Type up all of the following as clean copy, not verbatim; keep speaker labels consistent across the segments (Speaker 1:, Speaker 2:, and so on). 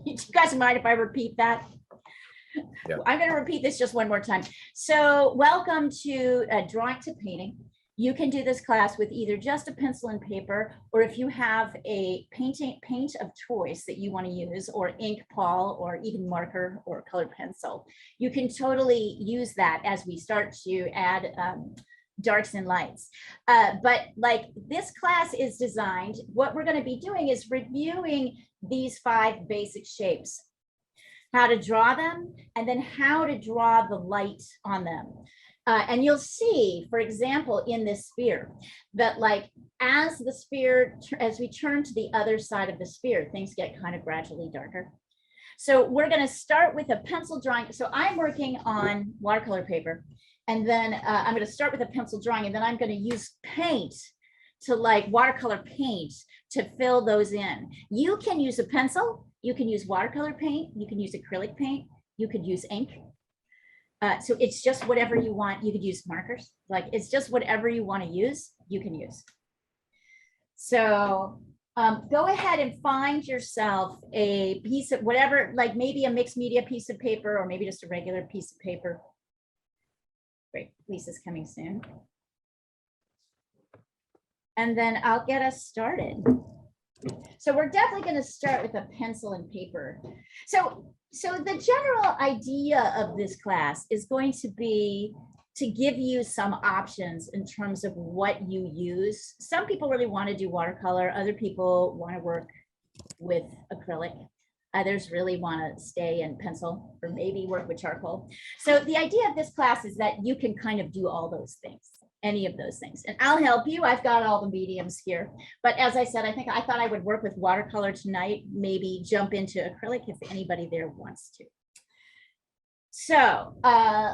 Speaker 1: you guys mind if I repeat that?
Speaker 2: Yeah.
Speaker 1: I'm going to repeat this just one more time. So welcome to Drawing to Painting. You can do this class with either just a pencil and paper, or if you have a paint of choice that you want to use, or ink, Paul, or even marker or colored pencil, you can totally use that as we start to add darks and lights. But like this class is designed, what we're going to be doing is reviewing these 5 basic shapes, how to draw them, and then how to draw the light on them. And you'll see, for example, in this sphere, that like as we turn to the other side of the sphere, things get kind of gradually darker. So we're going to start with a pencil drawing. So I'm working on watercolor paper, and then I'm going to start with a pencil drawing, and then I'm going to use paint to like watercolor paint to fill those in. You can use a pencil, you can use watercolor paint, you can use acrylic paint, you could use ink. So it's just whatever you want. You could use markers, like it's just whatever you want to use, you can use. So go ahead and find yourself a piece of whatever, like maybe a mixed media piece of paper, or maybe just a regular piece of paper. Great, Lisa's coming soon. And then I'll get us started. So we're definitely going to start with a pencil and paper. So the general idea of this class is going to be to give you some options in terms of what you use. Some people really want to do watercolor. Other people want to work with acrylic. Others really want to stay in pencil, or maybe work with charcoal. So the idea of this class is that you can kind of do all those things, any of those things. And I'll help you. I've got all the mediums here. But as I said, I thought I would work with watercolor tonight, maybe jump into acrylic if anybody there wants to. So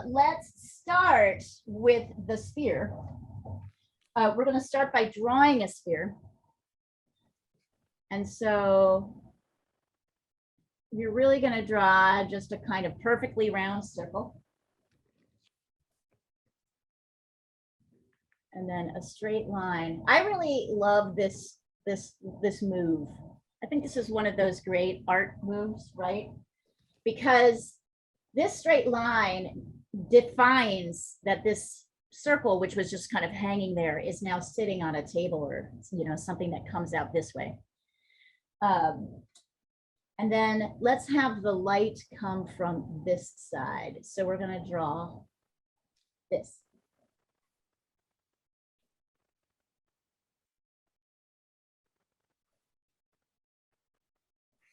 Speaker 1: let's start with the sphere. We're going to start by drawing a sphere. And so you're really going to draw just a kind of perfectly round circle. And then a straight line. I really love this move. I think this is one of those great art moves, right? Because this straight line defines that this circle, which was just kind of hanging there, is now sitting on a table, or something that comes out this way. And then let's have the light come from this side. So we're going to draw this.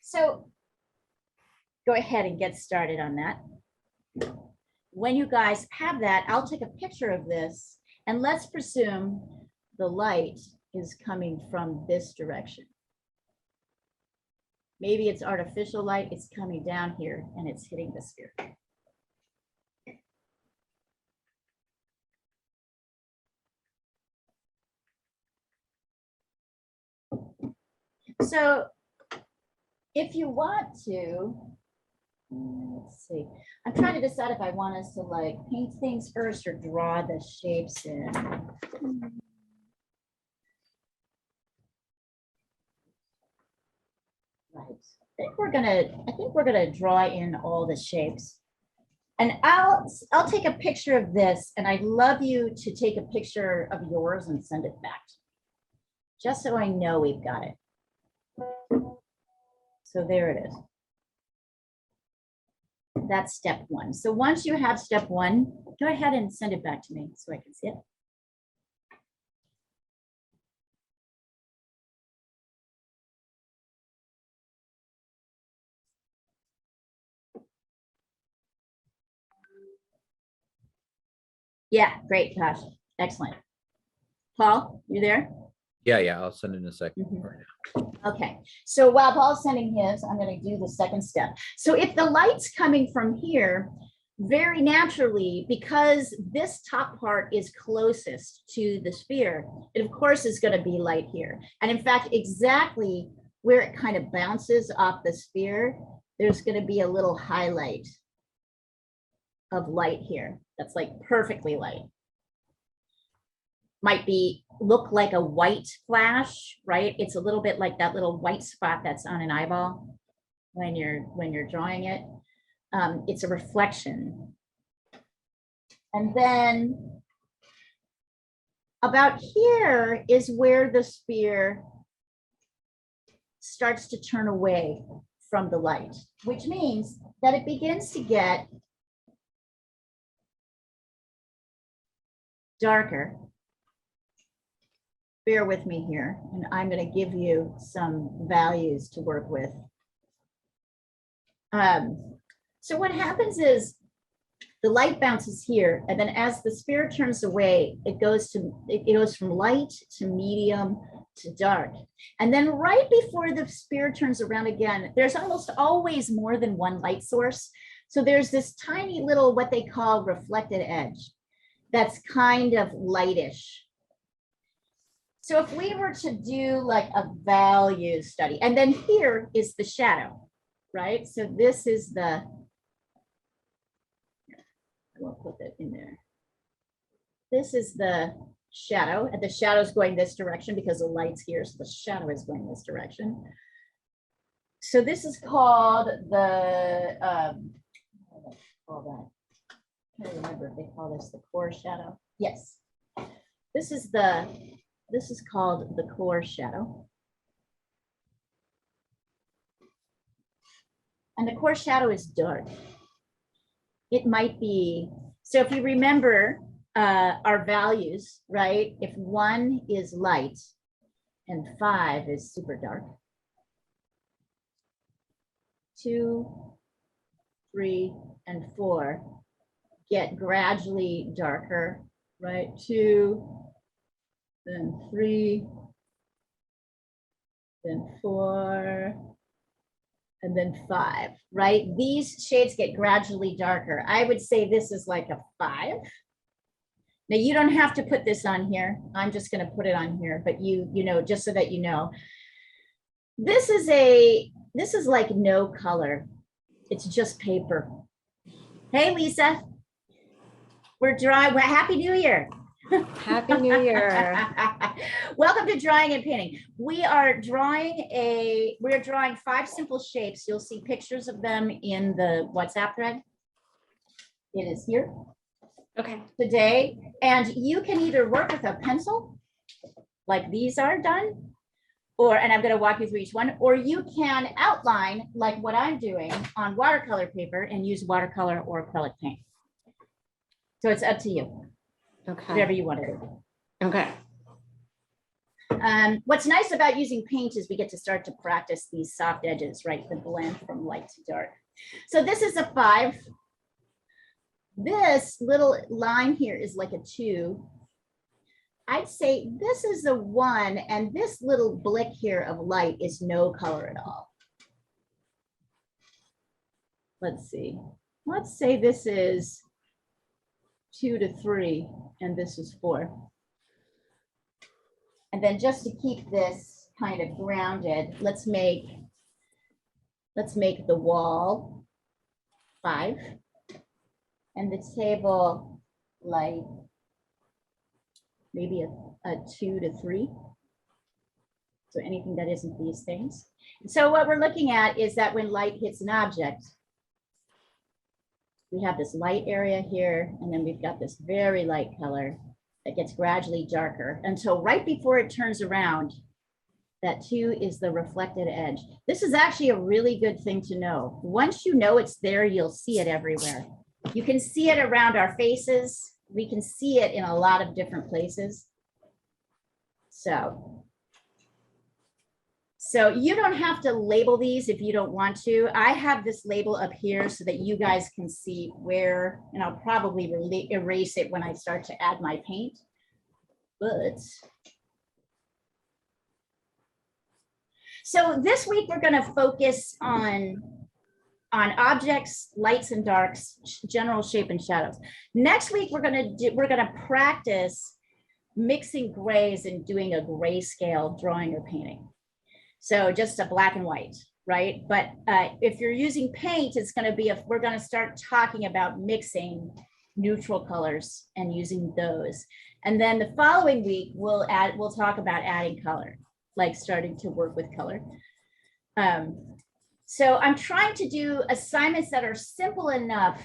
Speaker 1: So go ahead and get started on that. When you guys have that, I'll take a picture of this, and let's presume the light is coming from this direction. Maybe it's artificial light, it's coming down here and it's hitting the sphere. So if you want to, let's see, I'm trying to decide if I want us to like paint things first or draw the shapes in. Right. I think we're gonna draw in all the shapes. And I'll take a picture of this, and I'd love you to take a picture of yours and send it back, just so I know we've got it. So there it is. That's step 1. So once you have step 1, go ahead and send it back to me so I can see it. Yeah, great, Josh. Excellent. Paul, you there?
Speaker 2: Yeah, I'll send it in a second.
Speaker 1: Okay, so while Paul's sending his, I'm going to do the second step. So if the light's coming from here, very naturally, because this top part is closest to the sphere, it of course is going to be light here. And in fact, exactly where it kind of bounces off the sphere, there's going to be a little highlight of light here. That's like perfectly light. Might look like a white flash, right? It's a little bit like that little white spot that's on an eyeball. when you're drawing it. It's a reflection. And then about here is where the spear starts to turn away from the light, which means that it begins to get darker. Bear with me here, and I'm going to give you some values to work with. So what happens is the light bounces here, and then as the spear turns away, it goes from light to medium to dark. And then right before the spear turns around again, there's almost always more than one light source. So there's this tiny little, what they call reflected edge, that's kind of lightish. So if we were to do like a value study, and then here is the shadow, right? So this is the, we'll put that in there. This is the shadow, and the shadow is going this direction because the light's here, so the shadow is going this direction. So this is called the, I can't remember if they call this the core shadow. Yes, this is called the core shadow. And the core shadow is dark. It might be, so if you remember our values, right? If 1 is light and 5 is super dark, 2, 3, and 4 get gradually darker, right? 2, then 3, then 4, and then 5, right? These shades get gradually darker. I would say this is like a 5. Now you don't have to put this on here. I'm just going to put it on here, but you know, just so that you know, this is like no color. It's just paper. Hey, Lisa, we're drawing. Happy New Year.
Speaker 3: Happy New Year.
Speaker 1: Welcome to Drawing and Painting. We're drawing 5 simple shapes. You'll see pictures of them in the WhatsApp thread. It is here.
Speaker 3: Okay.
Speaker 1: Today, and you can either work with a pencil, like these are done, and I'm going to walk you through each one, or you can outline like what I'm doing on watercolor paper and use watercolor or acrylic paint. So it's up to you.
Speaker 3: Okay.
Speaker 1: Whatever you want to do.
Speaker 3: Okay.
Speaker 1: What's nice about using paint is we get to start to practice these soft edges, right? The blend from light to dark. So this is a 5. This little line here is like a 2. I'd say this is a 1, and this little blick here of light is no color at all. Let's see. Let's say this is 2 to 3, and this is 4. And then just to keep this kind of grounded, let's make the wall 5, and the table like maybe a 2 to 3. So anything that isn't these things. So what we're looking at is that when light hits an object, we have this light area here, and then we've got this very light color that gets gradually darker until right before it turns around, that 2 is the reflected edge. This is actually a really good thing to know. Once you know it's there, you'll see it everywhere. You can see it around our faces. We can see it in a lot of different places. So you don't have to label these if you don't want to. I have this label up here so that you guys can see where, and I'll probably erase it when I start to add my paint. But so this week we're going to focus on objects, lights and darks, general shape and shadows. Next week we're going to practice mixing grays and doing a grayscale drawing or painting. So just a black and white, right? But if you're using paint, it's going to be we're going to start talking about mixing neutral colors and using those. And then the following week we'll talk about adding color, like starting to work with color. So I'm trying to do assignments that are simple enough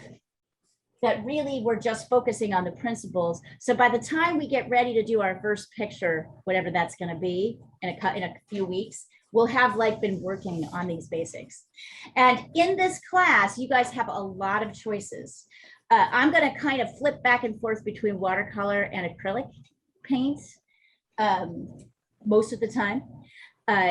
Speaker 1: that really we're just focusing on the principles. So by the time we get ready to do our first picture, whatever that's going to be in a few weeks, we'll have like been working on these basics. And in this class, you guys have a lot of choices. I'm going to kind of flip back and forth between watercolor and acrylic paint most of the time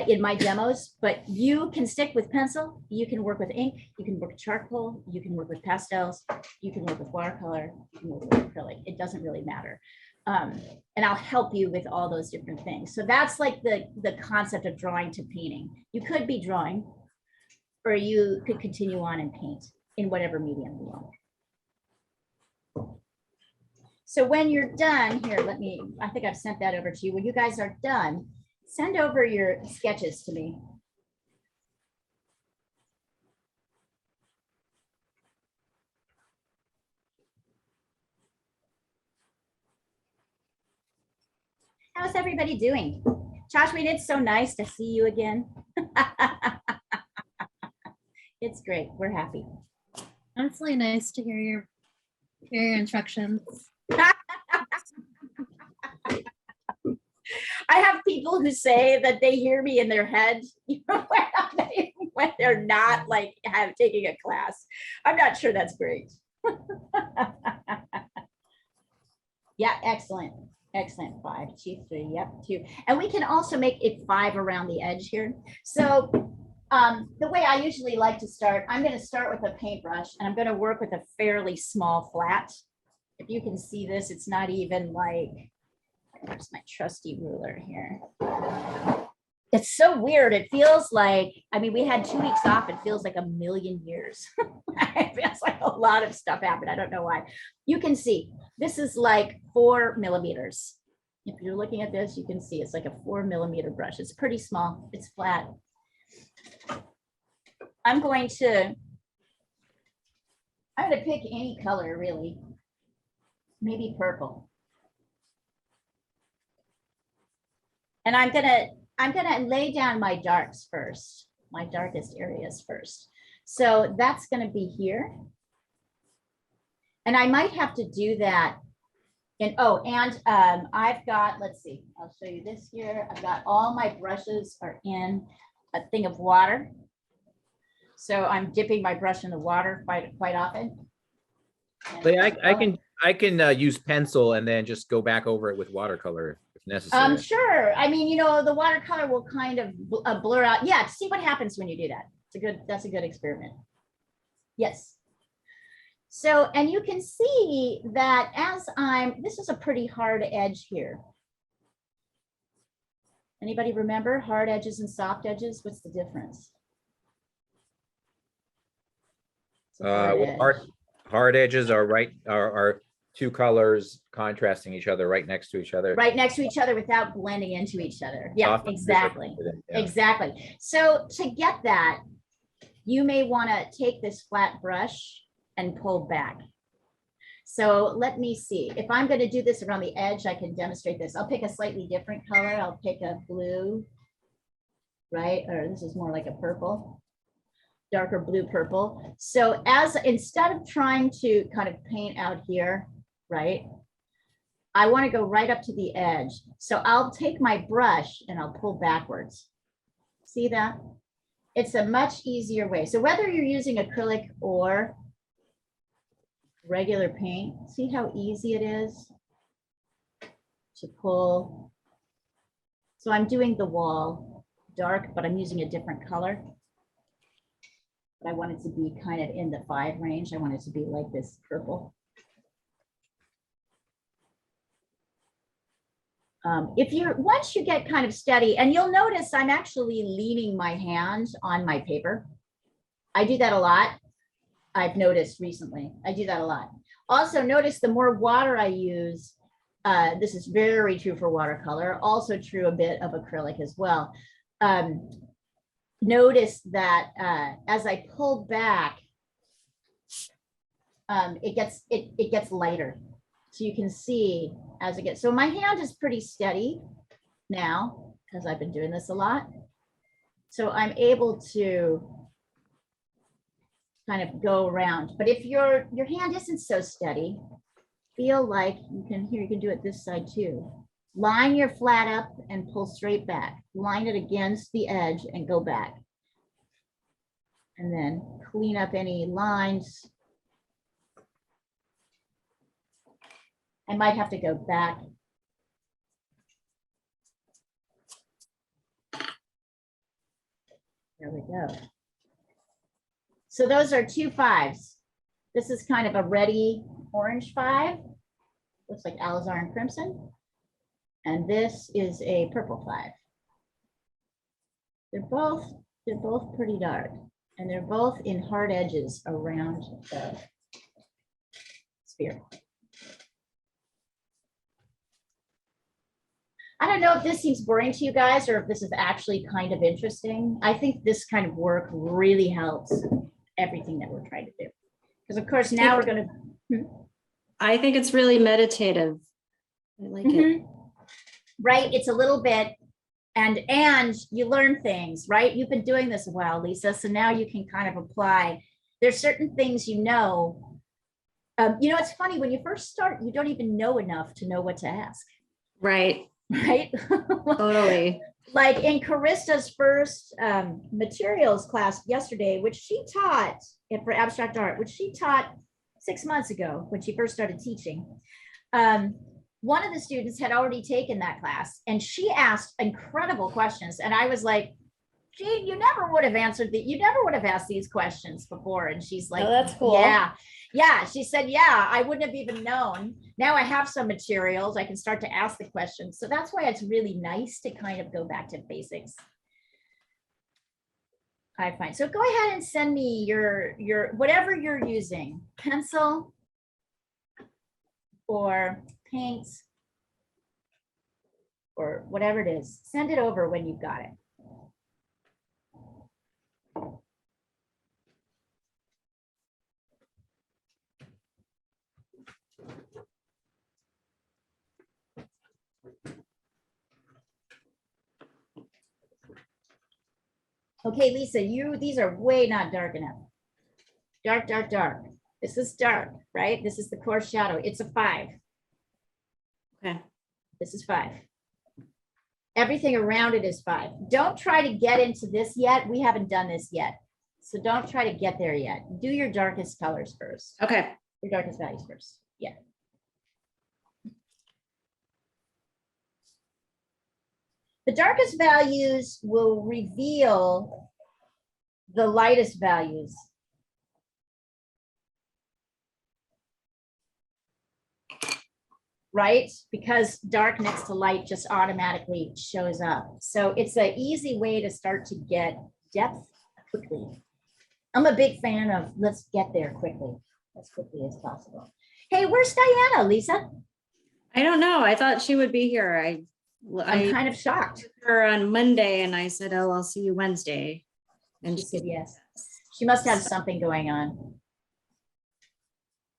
Speaker 1: in my demos, but you can stick with pencil, you can work with ink, you can work with charcoal, you can work with pastels, you can work with watercolor, you can work with acrylic. It doesn't really matter. And I'll help you with all those different things. So that's like the concept of drawing to painting. You could be drawing, or you could continue on and paint in whatever medium you want. So when you're done here, I think I've sent that over to you. When you guys are done, send over your sketches to me. How's everybody doing? Joshua, it's so nice to see you again. It's great. We're happy.
Speaker 4: It's really nice to hear your instructions.
Speaker 1: I have people who say that they hear me in their head, you know, when they're not like taking a class. I'm not sure that's great. Yeah, excellent. Excellent. 5, 2, 3. Yep, 2. And we can also make it 5 around the edge here. So the way I usually like to start, I'm going to start with a paintbrush and I'm going to work with a fairly small flat. If you can see this, it's not even like, where's my trusty ruler here? It's so weird. It feels like, I mean, we had 2 weeks off. It feels like a million years. It feels like a lot of stuff happened. I don't know why. You can see, this is like 4 millimeters. If you're looking at this, you can see it's like a 4 millimeter brush. It's pretty small. It's flat. I'm going to pick any color, really. Maybe purple. And I'm gonna lay down my darks first, my darkest areas first. So that's gonna be here. And I might have to do that. And I've got, let's see, I'll show you this here. I've got all my brushes are in a thing of water. So I'm dipping my brush in the water quite often.
Speaker 2: But I can use pencil and then just go back over it with watercolor if necessary.
Speaker 1: Sure. I mean, you know, the watercolor will kind of blur out. Yeah, see what happens when you do that. That's a good experiment. Yes. So, and you can see that this is a pretty hard edge here. Anybody remember hard edges and soft edges? What's the difference?
Speaker 2: Hard edges are 2 colors contrasting each other right next to each other.
Speaker 1: Right next to each other without blending into each other. Yeah, exactly.
Speaker 2: Yeah.
Speaker 1: Exactly. So to get that, you may want to take this flat brush and pull back. So let me see. If I'm going to do this around the edge, I can demonstrate this. I'll pick a slightly different color. I'll pick a blue, right? Or this is more like a purple. Darker blue purple. So instead of trying to kind of paint out here, right, I want to go right up to the edge. So I'll take my brush and I'll pull backwards. See that? It's a much easier way. So whether you're using acrylic or regular paint, see how easy it is to pull. So I'm doing the wall dark, but I'm using a different color. I want it to be kind of in the 5 range. I want it to be like this purple. Once you get kind of steady, and you'll notice I'm actually leaning my hand on my paper. I do that a lot. I've noticed recently, I do that a lot. Also notice the more water I use, this is very true for watercolor, also true a bit of acrylic as well. Notice that as I pull back, it gets lighter. So you can see as it gets, so my hand is pretty steady now because I've been doing this a lot. So I'm able to kind of go around. But if your hand isn't so steady, feel like you can do it this side too. Line your flat up and pull straight back. Line it against the edge and go back. And then clean up any lines. I might have to go back. There we go. So those are 2 5s. This is kind of a reddy orange 5. Looks like alizarin crimson. And this is a purple 5. They're both pretty dark, and they're both in hard edges around the sphere. I don't know if this seems boring to you guys or if this is actually kind of interesting. I think this kind of work really helps everything that we're trying to do. Because of course now we're going to.
Speaker 3: I think it's really meditative. I like it.
Speaker 1: Right, it's a little bit, and you learn things, right? You've been doing this a while, Lisa, so now you can kind of apply. There's certain things you know. It's funny, when you first start, you don't even know enough to know what to ask.
Speaker 3: Right.
Speaker 1: Right?
Speaker 3: Totally.
Speaker 1: Like in Carista's first materials class yesterday, which she taught for abstract art, which she taught 6 months ago when she first started teaching. One of the students had already taken that class and she asked incredible questions. And I was like, gee, you never would have asked these questions before. And she's like,
Speaker 3: Oh, that's cool.
Speaker 1: Yeah. She said, yeah, I wouldn't have even known. Now I have some materials. I can start to ask the questions. So that's why it's really nice to kind of go back to basics. I find. So go ahead and send me your whatever you're using, pencil or paint or whatever it is. Send it over when you've got it. Okay, Lisa, these are way not dark enough. Dark, dark, dark. This is dark, right? This is the coarse shadow. It's a 5.
Speaker 3: Okay.
Speaker 1: This is 5. Everything around it is 5. Don't try to get into this yet. We haven't done this yet. So don't try to get there yet. Do your darkest colors first.
Speaker 3: Okay.
Speaker 1: Your darkest values first. Yeah. The darkest values will reveal the lightest values. Right? Because dark next to light just automatically shows up. So it's an easy way to start to get depth quickly. I'm a big fan of let's get there quickly, as quickly as possible. Hey, where's Diana, Lisa?
Speaker 3: I don't know. I thought she would be here.
Speaker 1: I'm kind of shocked.
Speaker 3: Her on Monday and I said, oh, I'll see you Wednesday. And
Speaker 1: She said yes. She must have something going on.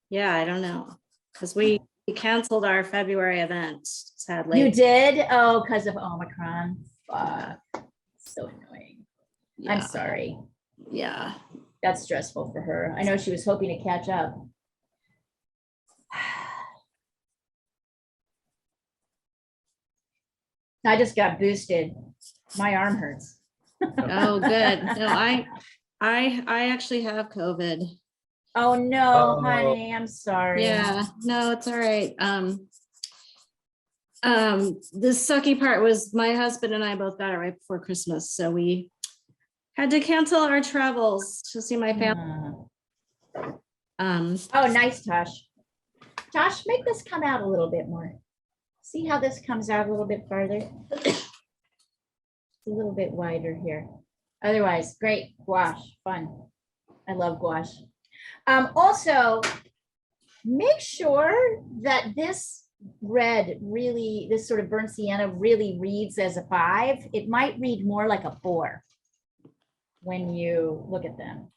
Speaker 3: Yeah, I don't know. Because we canceled our February event, sadly.
Speaker 1: You did? Oh, because of Omicron. Fuck. So annoying.
Speaker 3: Yeah.
Speaker 1: I'm sorry.
Speaker 3: Yeah.
Speaker 1: That's stressful for her. I know she was hoping to catch up. I just got boosted. My arm hurts.
Speaker 3: Oh, good. No, I actually have COVID.
Speaker 1: Oh no,
Speaker 2: Oh.
Speaker 1: honey, I'm sorry.
Speaker 3: Yeah, no, it's all right. The sucky part was my husband and I both got it right before Christmas, so we had to cancel our travels to see my family.
Speaker 1: Oh, nice, Tosh. Tosh, make this come out a little bit more. See how this comes out a little bit farther? It's a little bit wider here. Otherwise, great. Gouache, fun. I love gouache. Also, make sure that this red really, this sort of burnt sienna really reads as a 5. It might read more like a 4 when you look at them.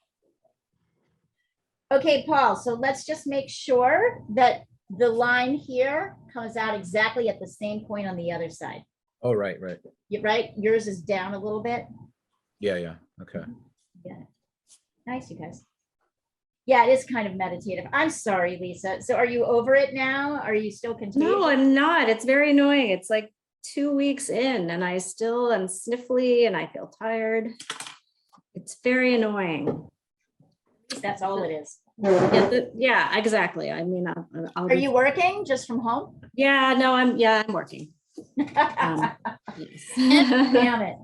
Speaker 1: Okay, Paul, so let's just make sure that the line here comes out exactly at the same point on the other side.
Speaker 2: Oh, right.
Speaker 1: Right? Yours is down a little bit.
Speaker 2: Yeah. Okay.
Speaker 1: Yeah. Nice, you guys. Yeah, it is kind of meditative. I'm sorry, Lisa. So are you over it now? Are you still
Speaker 3: No,
Speaker 1: contagious?
Speaker 3: I'm not. It's very annoying. It's like 2 weeks in and I still am sniffly and I feel tired. It's very annoying.
Speaker 1: That's all it is.
Speaker 3: Yeah, exactly. I mean, I'll
Speaker 1: Are you working just from home?
Speaker 3: Yeah, no, I'm working. Yes.
Speaker 1: Damn it.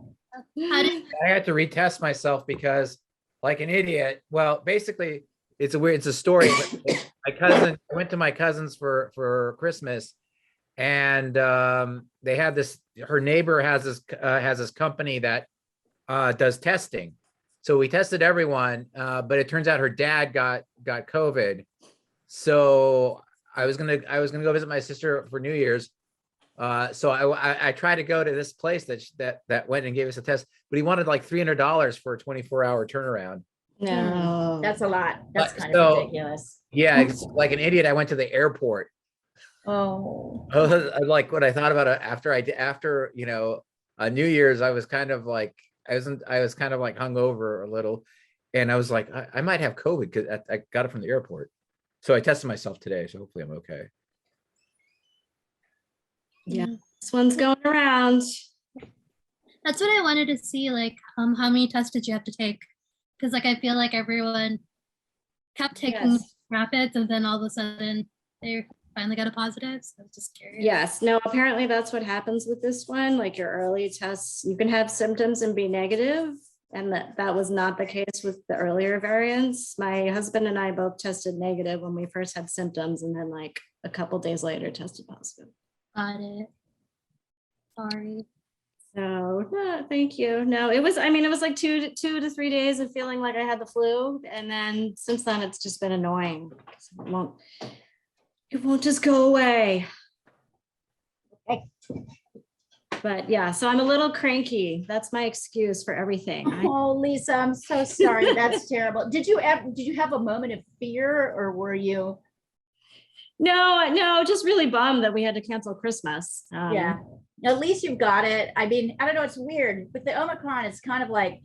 Speaker 4: How did
Speaker 2: I had to retest myself because, like an idiot, well, basically, it's a story. I went to my cousin's for Christmas, and they had this. Her neighbor has this company that does testing. So we tested everyone, but it turns out her dad got COVID. So I was gonna go visit my sister for New Year's. So I tried to go to this place that went and gave us a test, but he wanted like $300 for a 24-hour turnaround.
Speaker 3: No.
Speaker 1: That's a lot. That's kind
Speaker 2: So-
Speaker 1: of ridiculous.
Speaker 2: Yeah, it's like an idiot. I went to the airport.
Speaker 1: Oh.
Speaker 2: Like what I thought about it after New Year's, I was kind of like I was kind of like hungover a little, and I was like I might have COVID because I got it from the airport. So I tested myself today, so hopefully I'm okay.
Speaker 3: Yeah, this one's going around.
Speaker 4: That's what I wanted to see, like, how many tests did you have to take? Because, like, I feel like everyone kept taking
Speaker 3: Yes.
Speaker 4: rapids, and then all of a sudden they finally got a positive. So I was just curious.
Speaker 3: Yes, no, apparently that's what happens with this one. Like your early tests, you can have symptoms and be negative, and that was not the case with the earlier variants. My husband and I both tested negative when we first had symptoms, and then like a couple days later tested positive.
Speaker 4: Got it. Sorry.
Speaker 3: So thank you. No, it was like two to 3 days of feeling like I had the flu. And then since then it's just been annoying. It won't just go away.
Speaker 1: Okay.
Speaker 3: But yeah, so I'm a little cranky. That's my excuse for everything.
Speaker 1: Oh, Lisa, I'm so sorry. That's terrible. Did you have a moment of fear, or were you?
Speaker 3: No, just really bummed that we had to cancel Christmas.
Speaker 1: Yeah. At least you've got it. I mean, I don't know. It's weird with the Omicron. It's kind of like,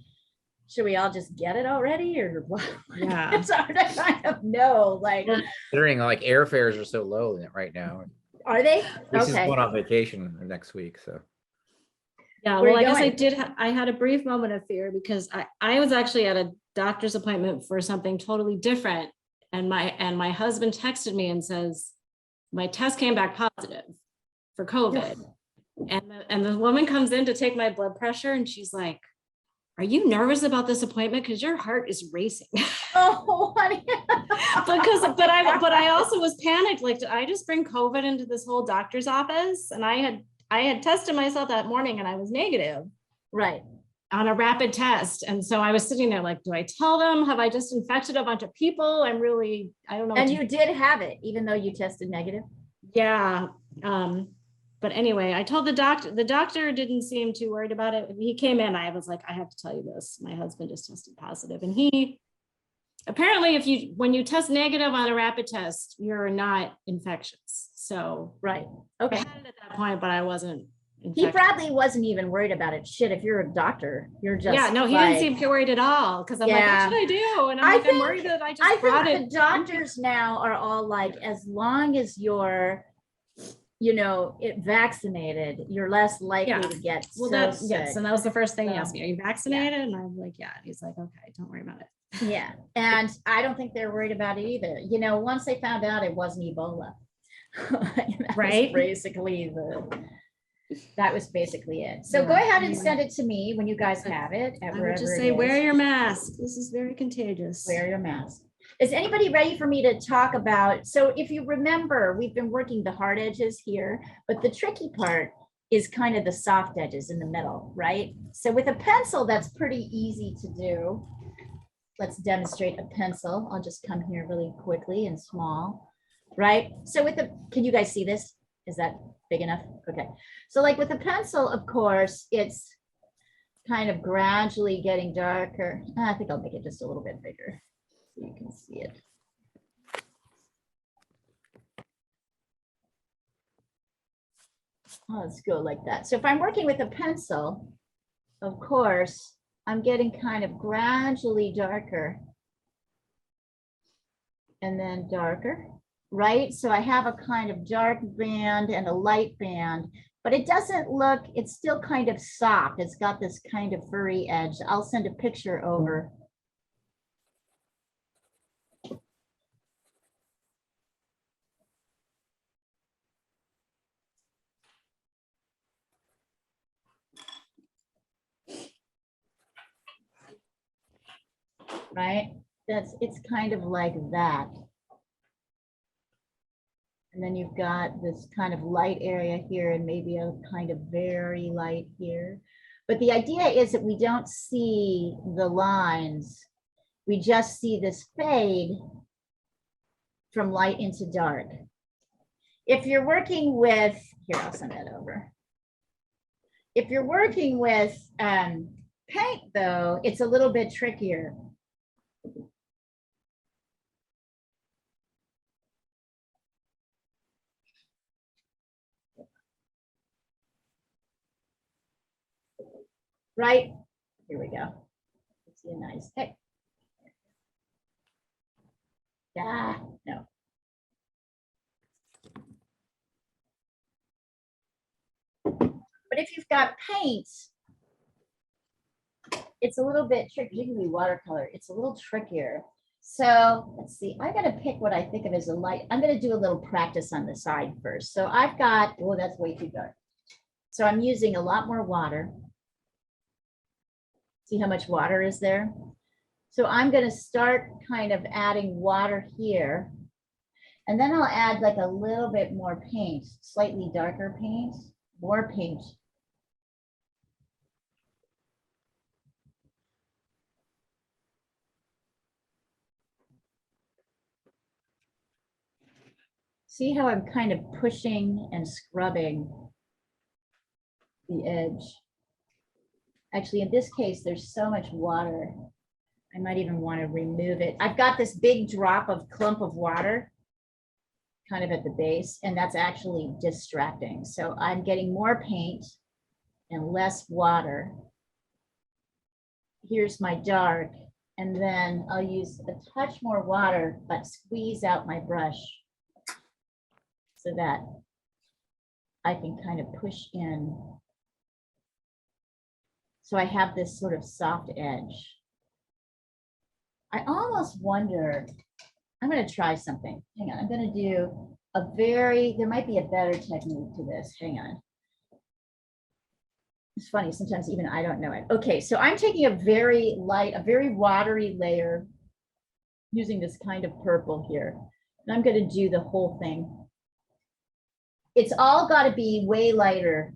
Speaker 1: should we all just get it already, or what?
Speaker 3: Yeah.
Speaker 1: It's hard to kind of know. Like,
Speaker 2: Considering like airfares are so low right now.
Speaker 1: are they?
Speaker 2: This is
Speaker 1: Okay.
Speaker 2: going on vacation next week, so.
Speaker 3: Yeah,
Speaker 1: Where
Speaker 3: well,
Speaker 1: are
Speaker 3: I
Speaker 1: you
Speaker 3: guess
Speaker 1: going?
Speaker 3: I had a brief moment of fear because I was actually at a doctor's appointment for something totally different. And my husband texted me and says, my test came back positive for COVID. And the woman comes in to take my blood pressure and she's like, are you nervous about this appointment? Because your heart is racing.
Speaker 1: Oh, honey.
Speaker 3: But I also was panicked. Like, did I just bring COVID into this whole doctor's office? And I had tested myself that morning and I was negative
Speaker 1: Right.
Speaker 3: on a rapid test. And so I was sitting there like, do I tell them? Have I just infected a bunch of people? I don't know.
Speaker 1: And you did have it, even though you tested negative.
Speaker 3: Yeah. But anyway, I told the doctor didn't seem too worried about it. He came in, I was like, I have to tell you this. My husband just tested positive. And he apparently when you test negative on a rapid test, you're not infectious. So
Speaker 1: Right.
Speaker 3: I
Speaker 1: Okay.
Speaker 3: had it at that point, but I wasn't
Speaker 1: He
Speaker 3: infected.
Speaker 1: probably wasn't even worried about it. Shit, if you're a doctor, you're just.
Speaker 3: Yeah, no, he
Speaker 1: like,
Speaker 3: didn't seem worried at all. Cause I'm like,
Speaker 1: Yeah.
Speaker 3: what should I do? And I'm
Speaker 1: I
Speaker 3: like, I'm
Speaker 1: think-
Speaker 3: worried that I
Speaker 1: I
Speaker 3: just brought
Speaker 1: think the
Speaker 3: it.
Speaker 1: doctors now are all like, as long as you're, vaccinated, you're less likely
Speaker 3: Yeah.
Speaker 1: to get
Speaker 3: Well,
Speaker 1: so
Speaker 3: yes.
Speaker 1: sick.
Speaker 3: And that was the first thing he
Speaker 1: So,
Speaker 3: asked me, are you vaccinated? And I'm like, yeah. And he's like, okay, don't worry about it.
Speaker 1: Yeah, and I don't think they're worried about it either. Once they found out it wasn't Ebola. That
Speaker 3: Right.
Speaker 1: That was basically it. So go
Speaker 3: Yeah.
Speaker 1: ahead and send it to me when you guys have it. At
Speaker 3: I would
Speaker 1: wherever
Speaker 3: just
Speaker 1: it
Speaker 3: say,
Speaker 1: is.
Speaker 3: wear your mask. This is very contagious.
Speaker 1: Wear your mask. Is anybody ready for me to talk about? So if you remember, we've been working the hard edges here, but the tricky part is kind of the soft edges in the middle, right? So with a pencil, that's pretty easy to do. Let's demonstrate a pencil. I'll just come here really quickly and small, right? So can you guys see this? Is that big enough? Okay. So like with a pencil, of course, it's kind of gradually getting darker. I think I'll make it just a little bit bigger so you can see it. Oh, let's go like that. So if I'm working with a pencil, of course, I'm getting kind of gradually darker. and then darker, right? So I have a kind of dark band and a light band, but it doesn't look, it's still kind of soft. It's got this kind of furry edge. I'll send a picture over. Right? It's kind of like that. And then you've got this kind of light area here and maybe a kind of very light here. But the idea is that we don't see the lines. We just see this fade from light into dark. If you're working with, here, I'll send that over. If you're working with paint though, it's a little bit trickier. Right? Here we go. Let's see a nice, hey. Yeah, no. But if you've got paint, it's a little bit tricky. You can be watercolor. It's a little trickier. So let's see. I got to pick what I think of as a light. I'm going to do a little practice on the side first. So I've got, oh, that's way too dark. So I'm using a lot more water. See how much water is there? So I'm going to start kind of adding water here. And then I'll add like a little bit more paint, slightly darker paint, more paint. See how I'm kind of pushing and scrubbing the edge. Actually, in this case, there's so much water. I might even want to remove it. I've got this big drop of clump of water kind of at the base, and that's actually distracting. So I'm getting more paint and less water. Here's my dark, and then I'll use a touch more water, but squeeze out my brush so that I can kind of push in. So I have this sort of soft edge. I almost wonder, I'm going to try something. Hang on, I'm going to do a very, there might be a better technique to this. Hang on. It's funny, sometimes even I don't know it. Okay, so I'm taking a very light, a very watery layer using this kind of purple here. And I'm going to do the whole thing. It's all got to be way lighter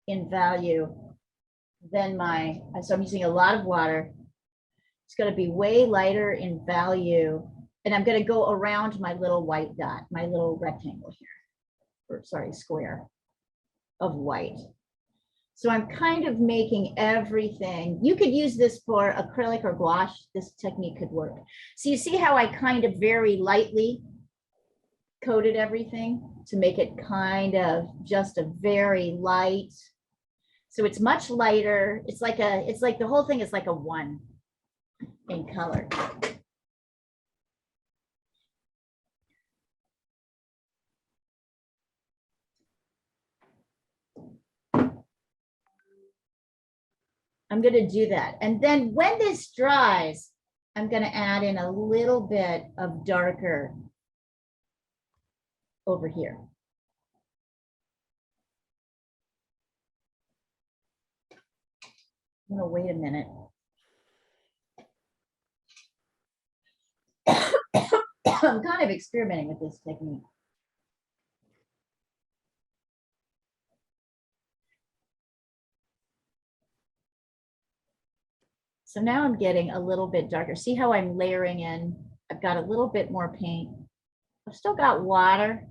Speaker 1: in value than my, so I'm using a lot of water. It's going to be way lighter in value. And I'm going to go around my little white dot, my little rectangle here, or sorry, square of white. So I'm kind of making everything. You could use this for acrylic or gouache. This technique could work. So you see how I kind of very lightly coated everything to make it kind of just a very light. So it's much lighter. It's like the whole thing is like a 1 in color. I'm going to do that. And then when this dries, I'm going to add in a little bit of darker over here. I'm going to wait a minute. I'm kind of experimenting with this technique. So now I'm getting a little bit darker. See how I'm layering in? I've got a little bit more paint. I've still got water.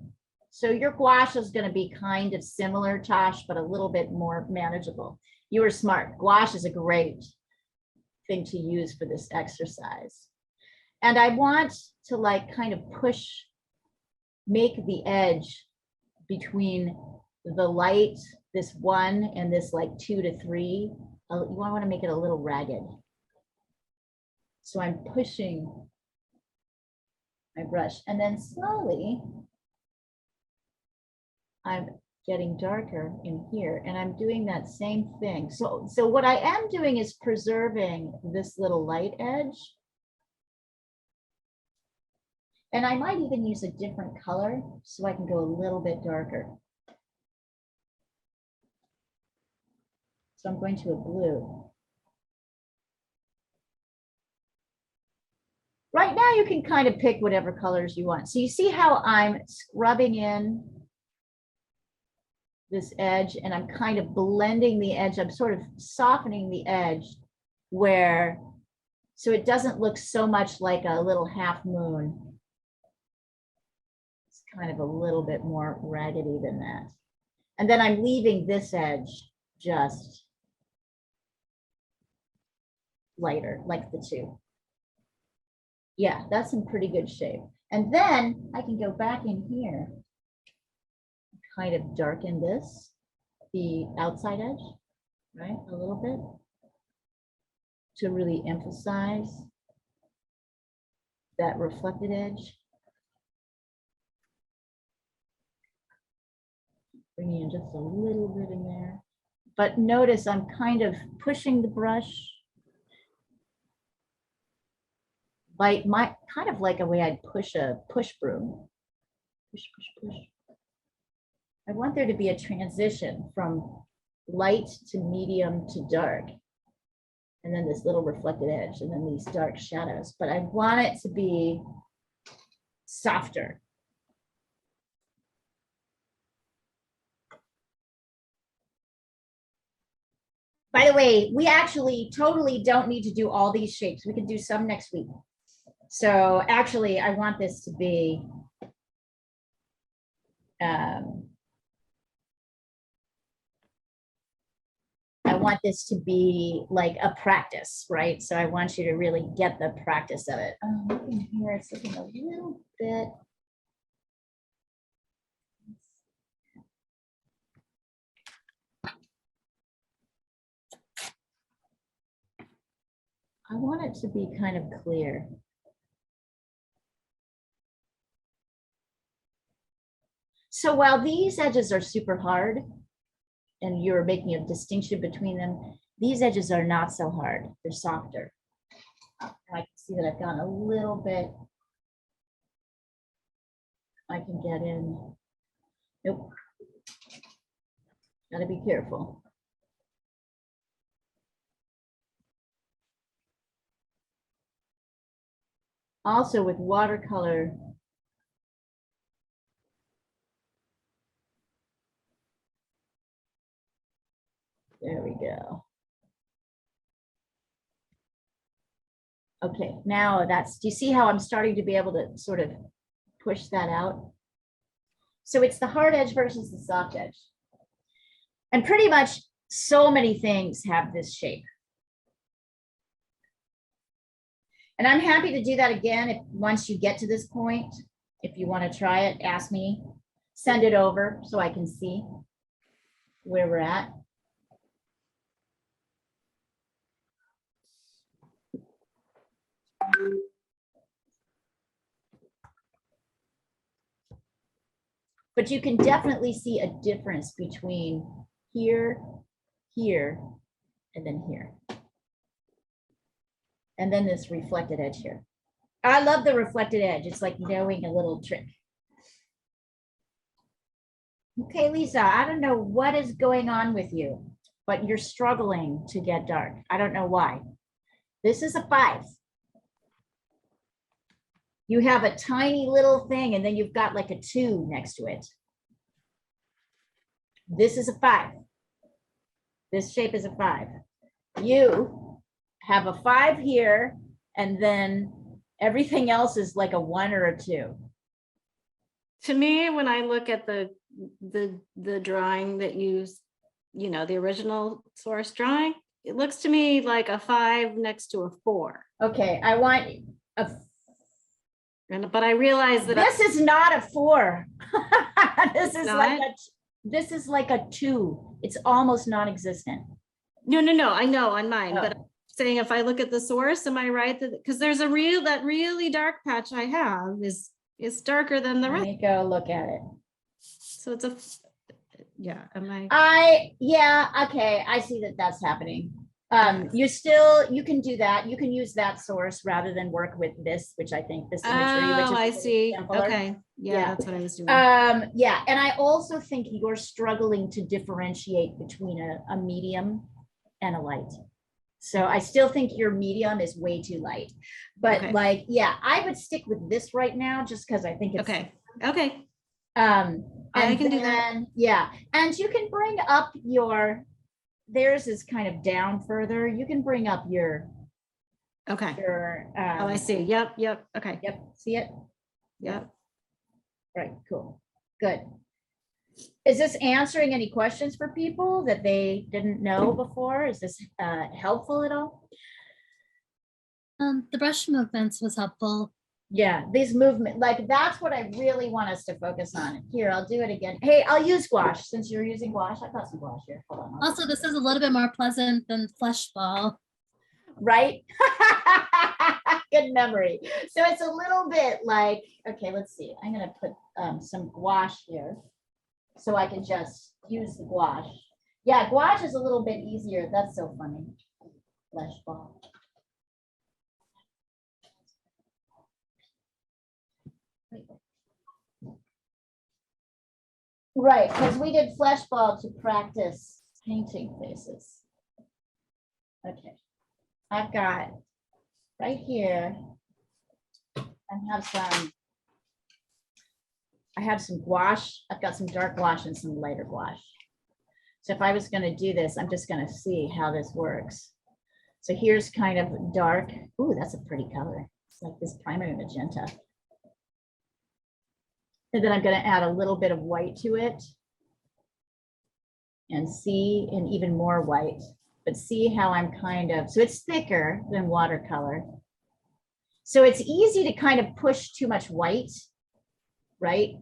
Speaker 1: So your gouache is going to be kind of similar, Tosh, but a little bit more manageable. You were smart. Gouache is a great thing to use for this exercise. And I want to like kind of push, make the edge between the light, this 1 and this like 2 to 3. You want to make it a little ragged. So I'm pushing my brush. And then slowly, I'm getting darker in here, and I'm doing that same thing. So what I am doing is preserving this little light edge. And I might even use a different color so I can go a little bit darker. So I'm going to a blue. Right now you can kind of pick whatever colors you want. So you see how I'm scrubbing in this edge and I'm kind of blending the edge. I'm sort of softening the edge where, so it doesn't look so much like a little half moon. It's kind of a little bit more raggedy than that. And then I'm leaving this edge just lighter, like the two. Yeah, that's in pretty good shape. And then I can go back in here, kind of darken this, the outside edge, right? A little bit to really emphasize that reflected edge. Bringing in just a little bit in there. But notice I'm kind of pushing the brush like kind of like a way I'd push a push broom. Push, push, push. I want there to be a transition from light to medium to dark. And then this little reflected edge and then these dark shadows. But I want it to be softer. By the way, we actually totally don't need to do all these shapes. We can do some next week. So actually, I want this to be I want this to be like a practice, right? So I want you to really get the practice of it. Looking here, it's looking a little bit. I want it to be kind of clear. So while these edges are super hard and you're making a distinction between them, these edges are not so hard. They're softer. I can see that I've gone a little bit. I can get in. Nope. Gotta be careful. Also with watercolor, there we go. Okay, now that's, do you see how I'm starting to be able to sort of push that out? So it's the hard edge versus the soft edge. And pretty much so many things have this shape. And I'm happy to do that again if once you get to this point. If you want to try it, ask me, send it over so I can see where we're at. But you can definitely see a difference between here, here, and then here. And then this reflected edge here. I love the reflected edge. It's like knowing a little trick. Okay, Lisa, I don't know what is going on with you, but you're struggling to get dark. I don't know why. This is a 5. You have a tiny little thing and then you've got like a 2 next to it. This is a 5. This shape is a 5. You have a 5 here and then everything else is like a 1 or a 2.
Speaker 3: To me, when I look at the drawing that you know, the original source drawing, it looks to me like a 5 next to a 4.
Speaker 1: Okay, I want a.
Speaker 3: But I realize that
Speaker 1: this is not a 4. This is
Speaker 3: not?
Speaker 1: like a. This is like a 2. It's almost non-existent.
Speaker 3: No, I know on mine, but saying if I look at the source, am I right? That because there's that really dark patch I have is darker than the
Speaker 1: Let
Speaker 3: rest.
Speaker 1: me go look at it.
Speaker 3: So it's yeah, am I?
Speaker 1: Yeah, okay, I see that that's happening. You can do that. You can use that source rather than work with this, which I think this imagery, which is
Speaker 3: Oh,
Speaker 1: a
Speaker 3: I
Speaker 1: little
Speaker 3: see.
Speaker 1: simpler.
Speaker 3: Okay. Yeah,
Speaker 1: Yeah.
Speaker 3: that's what I was doing.
Speaker 1: Yeah, and I also think you're struggling to differentiate between a medium and a light. So I still think your medium is way too light, but
Speaker 3: Okay.
Speaker 1: like, yeah, I would stick with this right now just because I think it's
Speaker 3: Okay. Okay.
Speaker 1: I
Speaker 3: I can do that.
Speaker 1: Yeah, and you can bring up theirs is kind of down further. You can bring up your
Speaker 3: Okay. Oh, I see. Yep. Yep. Okay.
Speaker 1: Yep, see it?
Speaker 3: Yep.
Speaker 1: Right, cool, good. Is this answering any questions for people that they didn't know before? Is this helpful at all?
Speaker 4: The brush movements was helpful.
Speaker 1: Yeah, these movement, like that's what I really want us to focus on. Here, I'll do it again. Hey, I'll use gouache since you're using gouache. I've got some gouache here. Hold on.
Speaker 4: Also, this is a little bit more pleasant than flesh ball.
Speaker 1: Right? Good memory. So it's a little bit like, okay, let's see. I'm gonna put some gouache here so I can just use the gouache. Yeah, gouache is a little bit easier. That's so funny. Flesh ball. Right, because we did flesh ball to practice painting faces. Okay, I've got right here, I have some gouache. I've got some dark gouache and some lighter gouache. So if I was going to do this, I'm just going to see how this works. So here's kind of dark. Ooh, that's a pretty color. It's like this primary magenta. And then I'm going to add a little bit of white to it. And see, and even more white. But see how I'm so it's thicker than watercolor. So it's easy to kind of push too much white, right,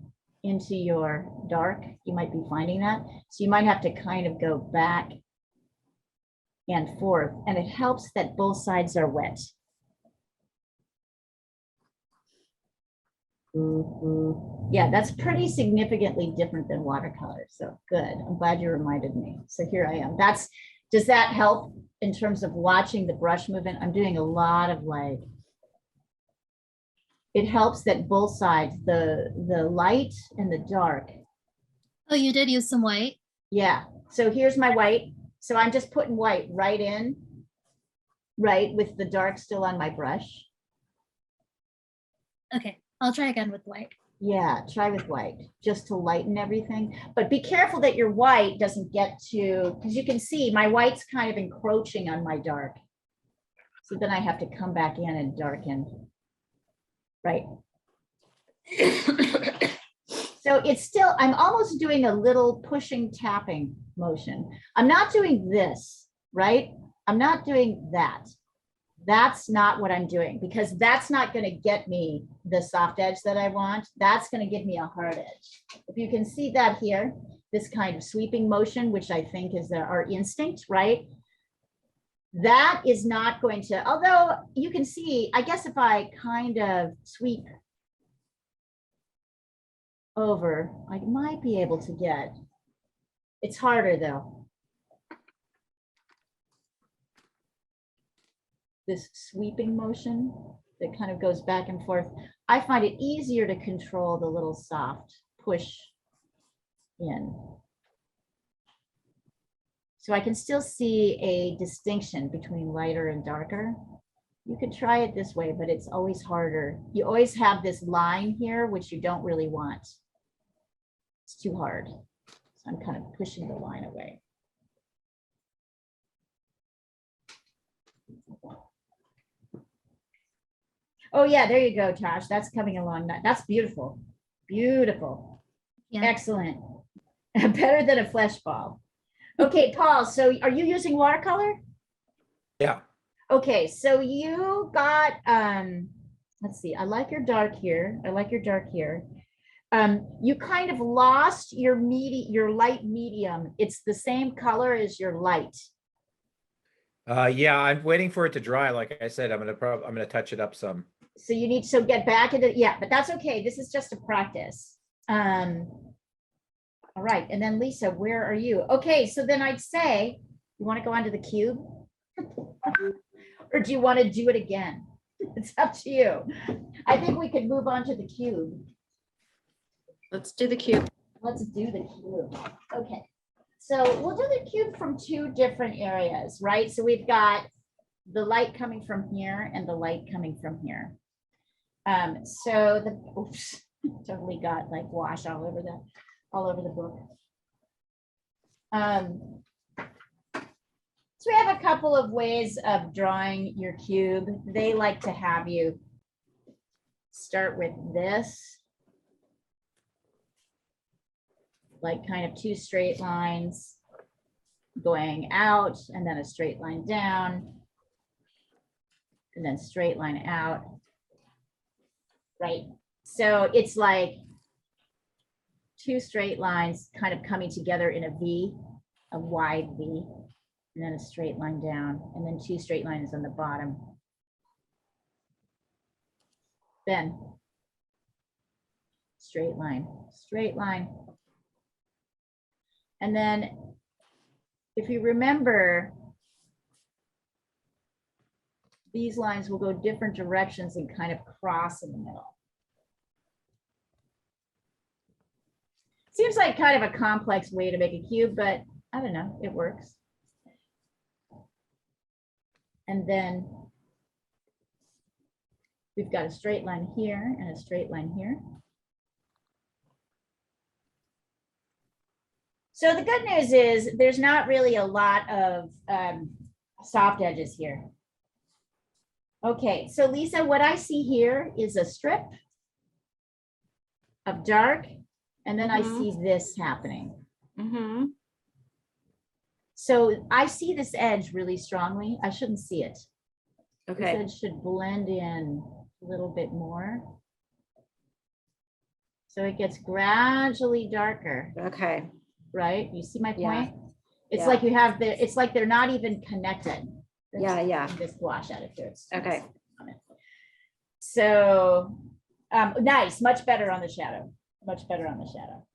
Speaker 1: into your dark. You might be finding that. So you might have to kind of go back and forth. And it helps that both sides are wet. Yeah, that's pretty significantly different than watercolor. So good. I'm glad you reminded me. So here I am. Does that help in terms of watching the brush movement? I'm doing a lot of like, it helps that both sides, the light and the dark.
Speaker 4: Oh, you did use some white?
Speaker 1: Yeah. So here's my white. So I'm just putting white right in, right, with the dark still on my brush.
Speaker 4: Okay, I'll try again with white.
Speaker 1: Yeah, try with white just to lighten everything. But be careful that your white doesn't get to, because you can see my white's kind of encroaching on my dark. So then I have to come back in and darken. Right. So it's still, I'm almost doing a little pushing, tapping motion. I'm not doing this, right? I'm not doing that. That's not what I'm doing because that's not going to get me the soft edge that I want. That's going to give me a hard edge. If you can see that here, this kind of sweeping motion, which I think is our instinct, right? That is not going to, although you can see, I guess if I kind of sweep over, I might be able to get, it's harder though. This sweeping motion that kind of goes back and forth. I find it easier to control the little soft push in. So I can still see a distinction between lighter and darker. You could try it this way, but it's always harder. You always have this line here, which you don't really want. It's too hard. So I'm kind of pushing the line away. Oh yeah, there you go, Tosh. That's coming along. That's beautiful. Beautiful.
Speaker 4: Yeah.
Speaker 1: Excellent. Better than a flesh ball. Okay, Paul, so are you using watercolor?
Speaker 2: Yeah.
Speaker 1: Okay, so you got, let's see, I like your dark here. I like your dark here. You kind of lost your light medium. It's the same color as your light.
Speaker 2: Yeah, I'm waiting for it to dry. Like I said, I'm gonna touch it up some.
Speaker 1: So you need to get back into, yeah, but that's okay. This is just a practice. All right, and then Lisa, where are you? Okay, so then I'd say, you want to go onto the cube? Or do you want to do it again? It's up to you. I think we could move on to the cube.
Speaker 3: Let's do the cube.
Speaker 1: Let's do the cube. Okay, so we'll do the cube from two different areas, right? So we've got the light coming from here and the light coming from here. So the, oops, totally got like gouache all over the book. So we have a couple of ways of drawing your cube. They like to have you start with this, like kind of two straight lines going out, and then a straight line down, and then straight line out, right? So it's like two straight lines kind of coming together in a V, a wide V, and then a straight line down, and then two straight lines on the bottom. Then straight line, straight line. And then if you remember, these lines will go different directions and kind of cross in the middle. Seems like kind of a complex way to make a cube, but I don't know, it works. And then we've got a straight line here and a straight line here. So the good news is there's not really a lot of soft edges here. Okay, so Lisa, what I see here is a strip of dark, and then I see this happening. So I see this edge really strongly. I shouldn't see it.
Speaker 3: Okay.
Speaker 1: This edge should blend in a little bit more. So it gets gradually darker.
Speaker 3: Okay.
Speaker 1: Right? You see my
Speaker 3: Yeah.
Speaker 1: point? It's
Speaker 3: Yeah.
Speaker 1: like you have the, it's like they're not even connected.
Speaker 3: Yeah, yeah.
Speaker 1: This gouache out of here.
Speaker 3: Okay.
Speaker 1: So nice, much better on the shadow. Much better on the shadow.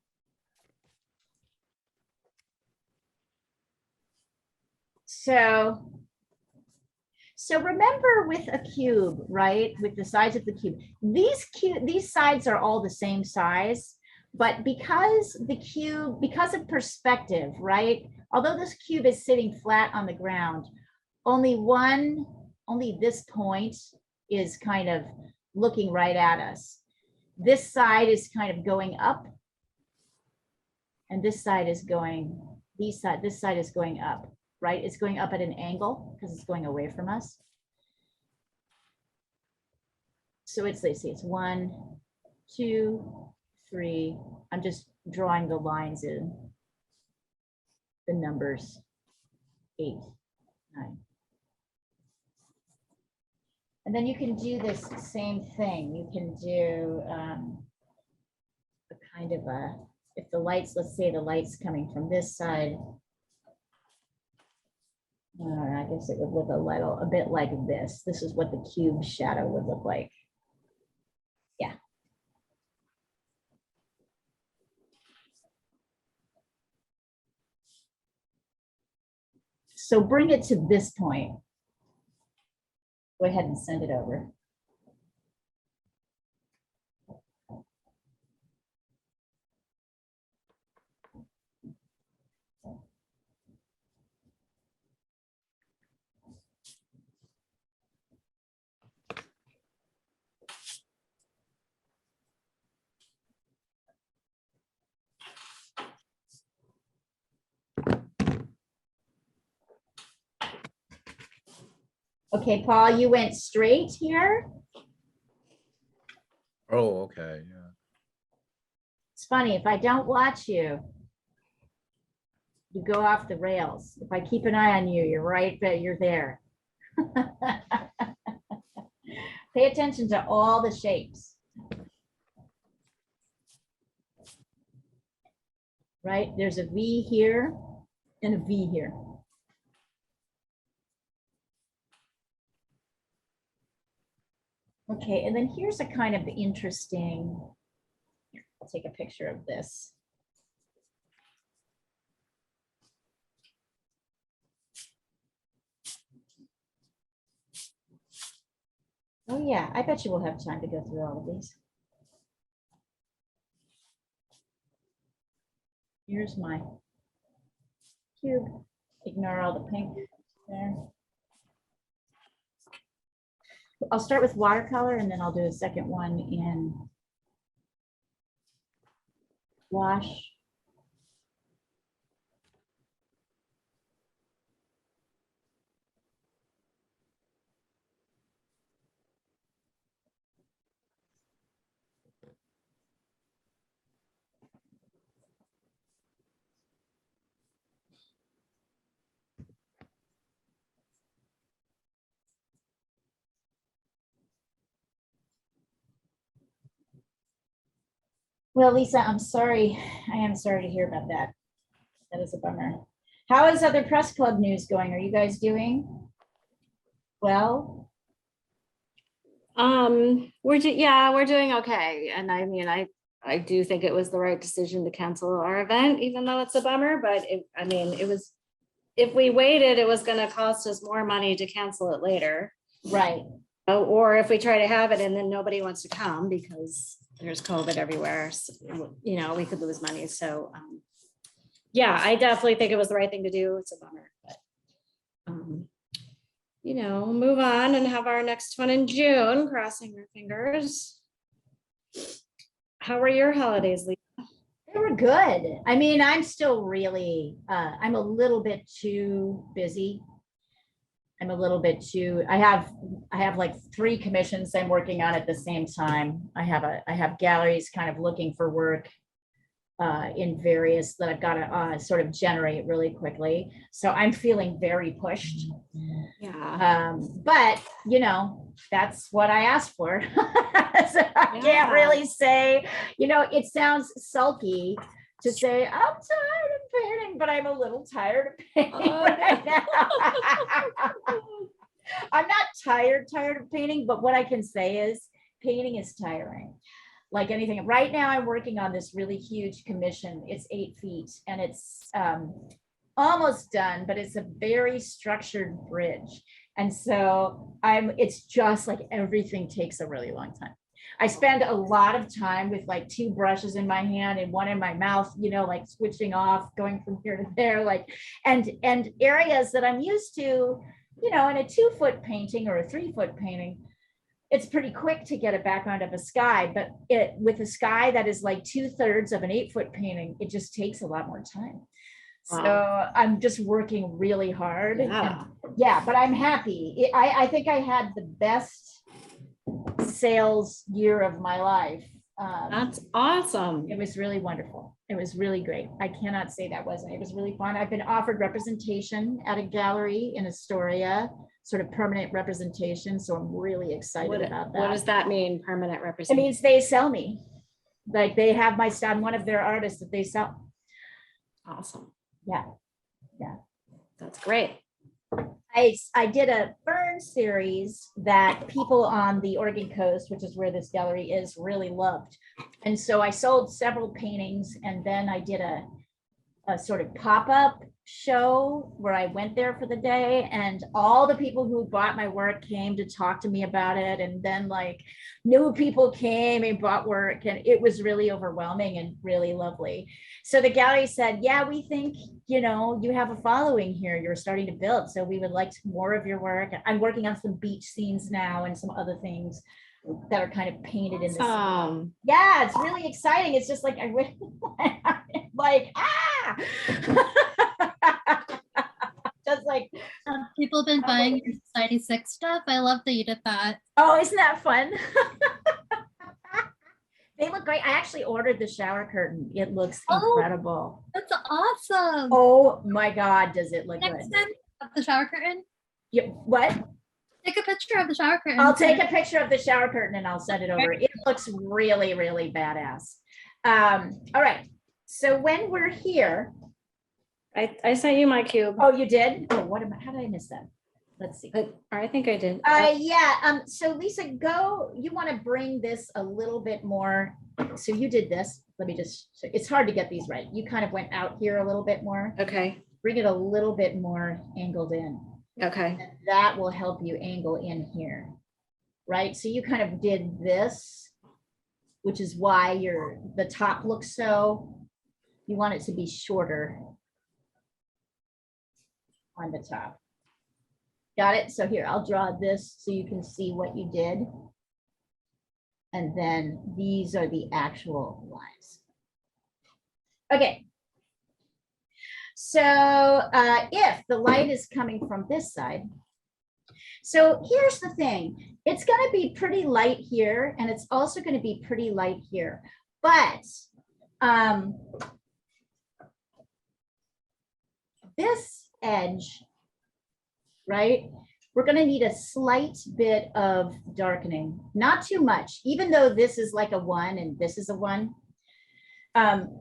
Speaker 1: So remember with a cube, right? With the sides of the cube, these sides are all the same size, but because of perspective, right? Although this cube is sitting flat on the ground, only this point is kind of looking right at us. This side is kind of going up, and this side is going, this side is going up, right? It's going up at an angle because it's going away from us. So let's see, it's 1, 2, 3. I'm just drawing the lines in, the numbers 8, 9. And then you can do this same thing. You can do a kind of a, if the lights, let's say the light's coming from this side, I guess it would look a bit like this. This is what the cube shadow would look like. Yeah. So bring it to this point. Go ahead and send it over. Okay, Paul, you went straight here.
Speaker 2: Oh, okay, yeah.
Speaker 1: It's funny, if I don't watch you, you go off the rails. If I keep an eye on you, you're right, but you're there. Pay attention to all the shapes. Right, there's a V here and a V here. Okay, and then here's a kind of interesting, here, I'll take a picture of this. Oh yeah, I bet you we'll have time to go through all of these. Here's my cube. Ignore all the pink there. I'll start with watercolor and then I'll do a second one in gouache. Well, Lisa, I'm sorry. I am sorry to hear about that. That is a bummer. How is other press club news going? Are you guys doing well?
Speaker 3: We're doing okay. And I mean, I do think it was the right decision to cancel our event, even though it's a bummer, but it was, if we waited, it was gonna cost us more money to cancel it later.
Speaker 1: Right.
Speaker 3: Or if we try to have it and then nobody wants to come because there's COVID everywhere, so, you know, we could lose money. So, yeah, I definitely think it was the right thing to do. It's a bummer, but, you know, move on and have our next one in June, crossing our fingers. How were your holidays, Lee?
Speaker 1: They were good. I mean, I'm still really, I'm a little bit too busy. I'm a little bit too, I have like 3 commissions I'm working on at the same time. I have galleries kind of looking for work in various that I've got to sort of generate really quickly. So I'm feeling very pushed.
Speaker 3: Yeah.
Speaker 1: But you know, that's what I asked for. So I can't really say, you know, it sounds sulky to say I'm tired of painting, but I'm a little tired of painting right now. I'm not tired of painting, but what I can say is painting is tiring. Like anything. Right now I'm working on this really huge commission. It's 8 feet and it's almost done, but it's a very structured bridge. And so it's just like everything takes a really long time. I spend a lot of time with like 2 brushes in my hand and 1 in my mouth, you know, like switching off, going from here to there, like, and areas that I'm used to, you know, in a 2-foot painting or a 3-foot painting, it's pretty quick to get a background of a sky, but with a sky that is like 2/3 of an 8-foot painting, it just takes a lot more time.
Speaker 3: Wow.
Speaker 1: So I'm just working really hard.
Speaker 3: Yeah.
Speaker 1: Yeah, but I'm happy. I think I had the best sales year of my life.
Speaker 3: That's awesome.
Speaker 1: It was really wonderful. It was really great. I cannot say that wasn't. It was really fun. I've been offered representation at a gallery in Astoria, sort of permanent representation. So I'm really excited about that.
Speaker 3: What does that mean, permanent
Speaker 1: It
Speaker 3: representation?
Speaker 1: means they sell me. Like they have my stuff, I'm one of their artists that they sell.
Speaker 3: Awesome.
Speaker 1: Yeah. Yeah.
Speaker 3: That's great.
Speaker 1: I did a burn series that people on the Oregon coast, which is where this gallery is, really loved. And so I sold several paintings and then I did a sort of pop-up show where I went there for the day and all the people who bought my work came to talk to me about it. And then like new people came and bought work and it was really overwhelming and really lovely. So the gallery said, yeah, we think, you know, you have a following here. You're starting to build. So we would like more of your work. I'm working on some beach scenes now and some other things that are kind of painted in this. Yeah, it's really exciting. It's just like I wish like just like
Speaker 4: people have been buying your Society 6 stuff. I love that you did that.
Speaker 1: Oh, isn't that fun? They look great. I actually ordered the shower curtain. It looks incredible.
Speaker 4: That's awesome.
Speaker 1: Oh my God, does it look
Speaker 4: Next
Speaker 1: good?
Speaker 4: time, of the shower curtain.
Speaker 1: Yeah, what?
Speaker 4: Take a picture of the shower curtain.
Speaker 1: I'll take a picture of the shower curtain and I'll send it over. It looks really, really badass. All right. So when we're here,
Speaker 3: I sent you my cube.
Speaker 1: oh, you did? Oh, how did I miss that? Let's see.
Speaker 3: I think I did.
Speaker 1: Yeah, so Lisa, you want to bring this a little bit more. So you did this. Let me just, it's hard to get these right. You kind of went out here a little bit more.
Speaker 3: Okay.
Speaker 1: Bring it a little bit more angled in.
Speaker 3: Okay.
Speaker 1: And that will help you angle in here, right? So you kind of did this, which is why the top looks so, you want it to be shorter on the top. Got it? So here, I'll draw this so you can see what you did. And then these are the actual lines. Okay. So if the light is coming from this side, so here's the thing, it's going to be pretty light here, and it's also going to be pretty light here, but this edge, right, we're going to need a slight bit of darkening, not too much, even though this is like a 1 and this is a 1.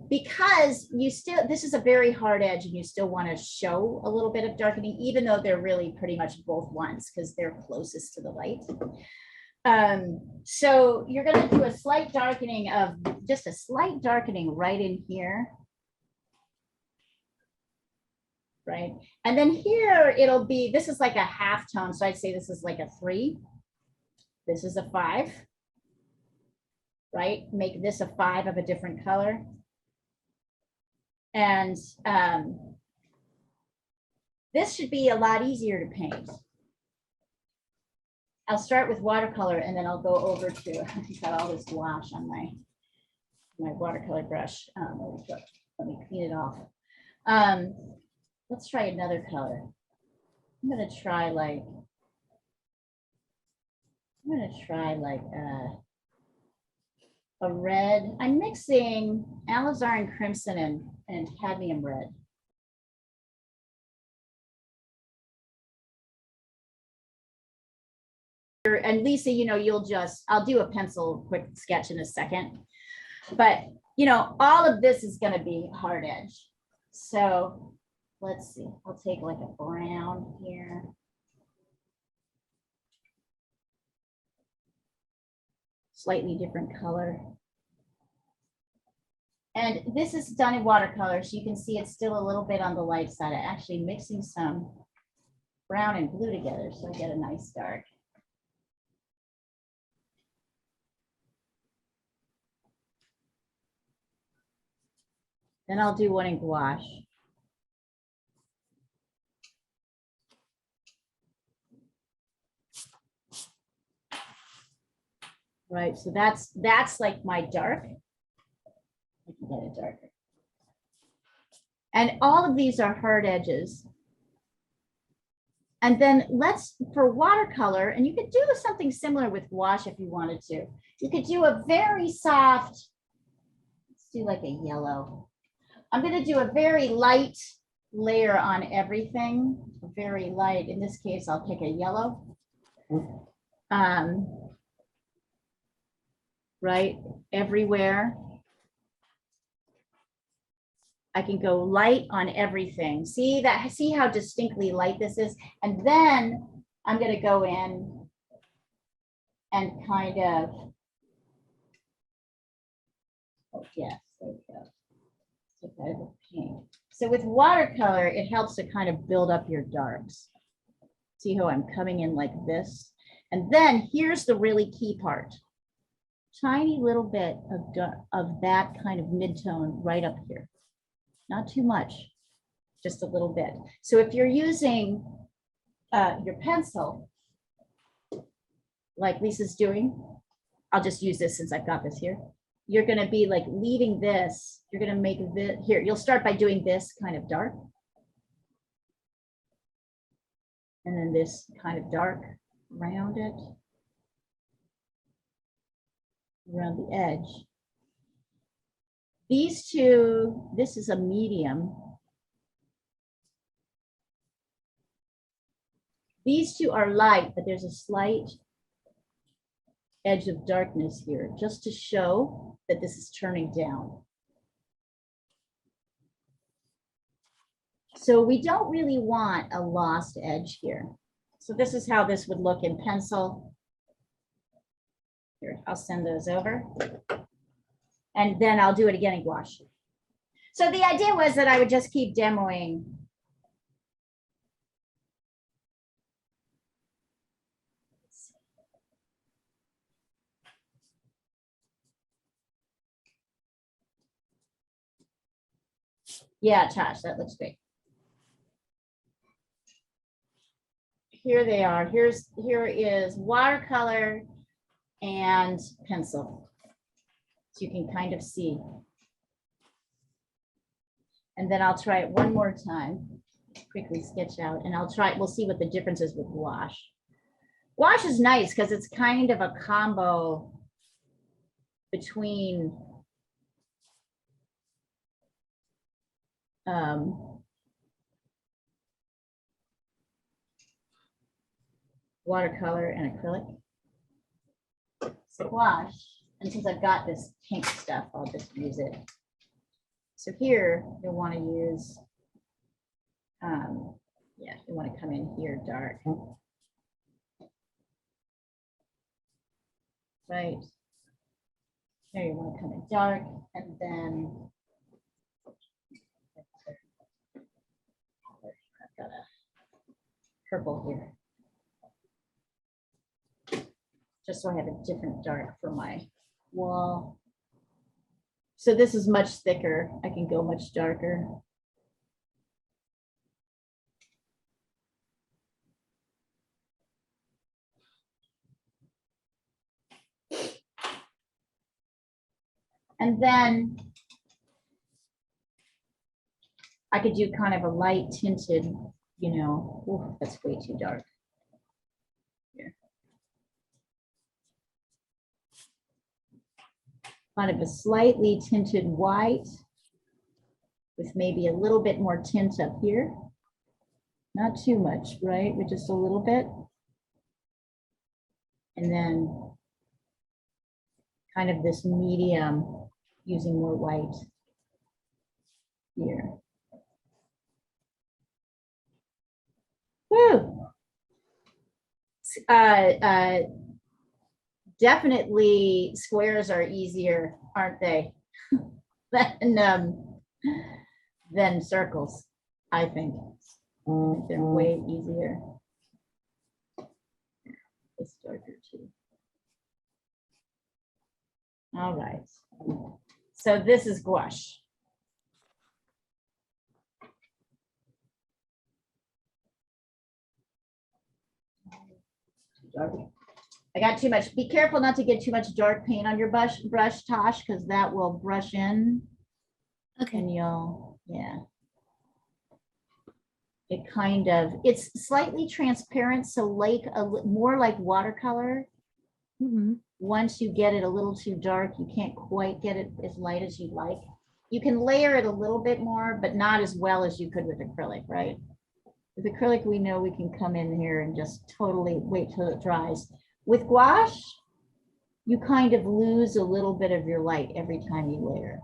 Speaker 1: Because this is a very hard edge and you still want to show a little bit of darkening, even though they're really pretty much both 1s because they're closest to the light. So you're going to do a slight darkening just a slight darkening right in here. Right. And then here it'll be, this is like a half tone. So I'd say this is like a 3. This is a 5. Right? Make this a 5 of a different color. And this should be a lot easier to paint. I'll start with watercolor and then I'll go over to, I've got all this gouache on my watercolor brush. Let me clean it off. Let's try another color. I'm gonna try like a red. I'm mixing alizarin crimson and cadmium red. And Lisa, I'll do a pencil quick sketch in a second, but all of this is going to be hard edge. So let's see, I'll take like a brown here. Slightly different color. And this is done in watercolor, so you can see it's still a little bit on the light side. I'm actually mixing some brown and blue together, so I get a nice dark. Then I'll do one in gouache. Right, so that's like my dark. I can get it darker. And all of these are hard edges. And then for watercolor, and you could do something similar with gouache if you wanted to. You could do a very soft, let's do like a yellow. I'm going to do a very light layer on everything, very light. In this case, I'll pick a yellow. Right, everywhere. I can go light on everything. See how distinctly light this is? And then I'm going to go in and kind of, oh yes, there we go. Take that as a pink. So with watercolor, it helps to kind of build up your darks. See how I'm coming in like this? And then here's the really key part. Tiny little bit of that kind of mid-tone right up here. Not too much, just a little bit. So if you're using your pencil, like Lisa's doing, I'll just use this since I've got this here. You're gonna be like leaving this, you're gonna make this, here, you'll start by doing this kind of dark. And then this kind of dark around it. Around the edge. These two, this is a medium. These two are light, but there's a slight edge of darkness here, just to show that this is turning down. So we don't really want a lost edge here. So this is how this would look in pencil. Here, I'll send those over. And then I'll do it again in gouache. So the idea was that I would just keep demoing. Yeah, Tosh, that looks great. Here they are. Here is watercolor and pencil. So you can kind of see. And then I'll try it one more time. Quickly sketch out, and we'll see what the difference is with gouache. Gouache is nice because it's kind of a combo between watercolor and acrylic. So gouache, and since I've got this pink stuff, I'll just use it. So here you'll want to use, yeah, you want to come in here dark. Right. There you want to come in dark, and then I've got a purple here. Just so I have a different dark for my wall. So this is much thicker. I can go much darker. And then I could do kind of a light tinted, you know, ooh, that's way too dark. Here. Kind of a slightly tinted white with maybe a little bit more tint up here. Not too much, right? But just a little bit. And then kind of this medium using more white here. Woo! Definitely squares are easier, aren't they? than circles, I think. They're way easier. It's darker too. All right. So this is gouache. I got too much. Be careful not to get too much dark paint on your brush, Tosh, because that will brush in.
Speaker 4: Okay.
Speaker 1: And you'll, yeah. It kind of, it's slightly transparent, so like more like watercolor. Once you get it a little too dark, you can't quite get it as light as you'd like. You can layer it a little bit more, but not as well as you could with acrylic, right? With acrylic, we know we can come in here and just totally wait till it dries. With gouache, you kind of lose a little bit of your light every time you layer.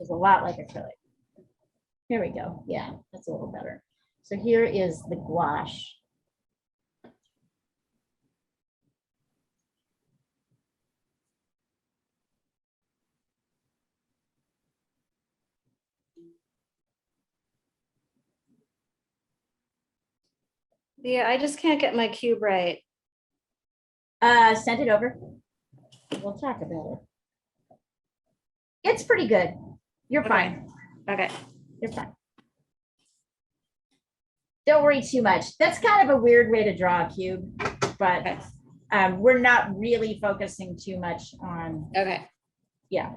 Speaker 1: It's a lot like acrylic. Here we go. Yeah, that's a little better. So here is the gouache.
Speaker 3: Yeah, I just can't get my cube right.
Speaker 1: Send it over. We'll talk about it. It's pretty good. You're
Speaker 3: Okay.
Speaker 1: fine.
Speaker 3: Okay.
Speaker 1: You're fine. Don't worry too much. That's kind of a weird way to draw a cube, but
Speaker 3: Okay.
Speaker 1: we're not really focusing too much on,
Speaker 3: Okay.
Speaker 1: yeah.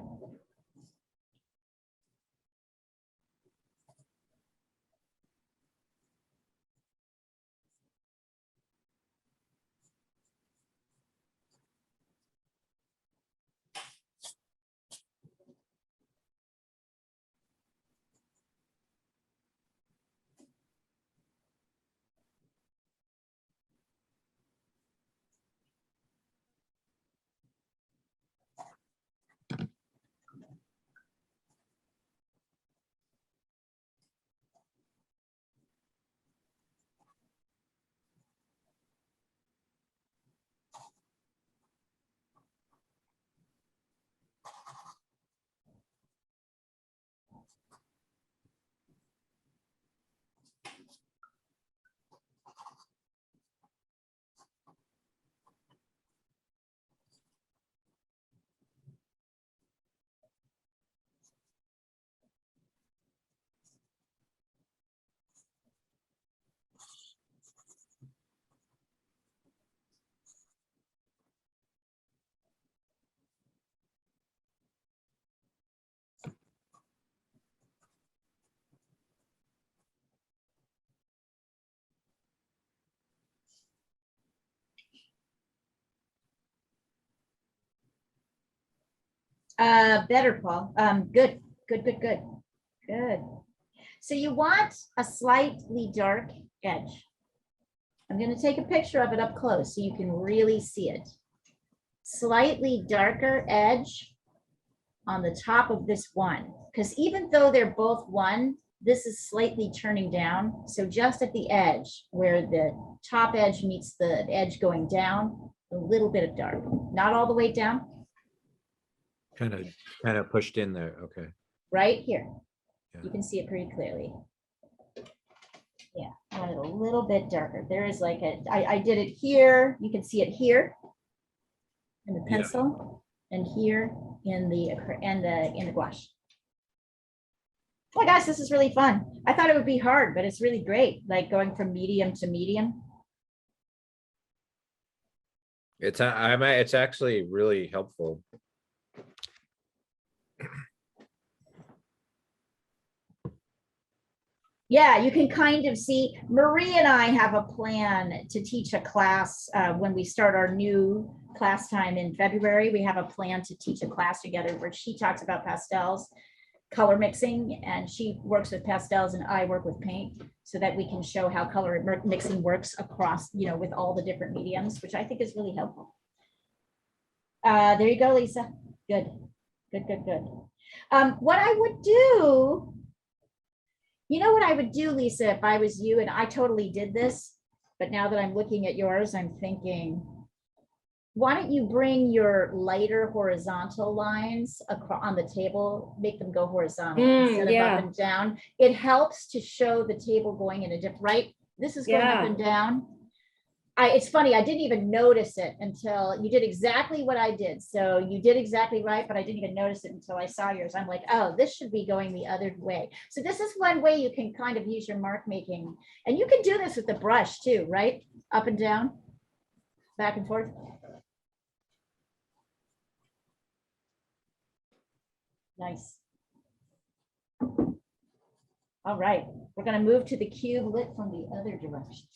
Speaker 1: Better, Paul. Good, good, good, good, good. So you want a slightly dark edge. I'm going to take a picture of it up close so you can really see it. Slightly darker edge on the top of this one, because even though they're both one, this is slightly turning down. So just at the edge where the top edge meets the edge going down, a little bit of dark, not all the way down,
Speaker 2: Kind of pushed in there. Okay.
Speaker 1: right here.
Speaker 2: Yeah.
Speaker 1: You can see it pretty clearly. Yeah, I want it a little bit darker. There is like I did it here. You can see it here in the
Speaker 2: Yeah.
Speaker 1: pencil and here in the gouache. Oh my gosh, this is really fun. I thought it would be hard, but it's really great. Like going from medium to medium.
Speaker 2: It's actually really helpful.
Speaker 1: Yeah, you can kind of see, Marie and I have a plan to teach a class when we start our new class time in February. We have a plan to teach a class together where she talks about pastels, color mixing, and she works with pastels and I work with paint so that we can show how color mixing works across, with all the different mediums, which I think is really helpful. There you go, Lisa. Good, good, good, good. What I would do, what I would do, Lisa, if I was you, and I totally did this, but now that I'm looking at yours, I'm thinking, why don't you bring your lighter horizontal lines across on the table, make them go horizontal instead of up and down. It helps to show the table going in a different, right? This is going up and down. It's funny, I didn't even notice it until you did exactly what I did. So you did exactly right, but I didn't even notice it until I saw yours. I'm like, oh, this should be going the other way. So this is one way you can kind of use your mark making. And you can do this with the brush too, right? Up and down, back and forth. Nice. All right, we're going to move to the cube lit from the other direction.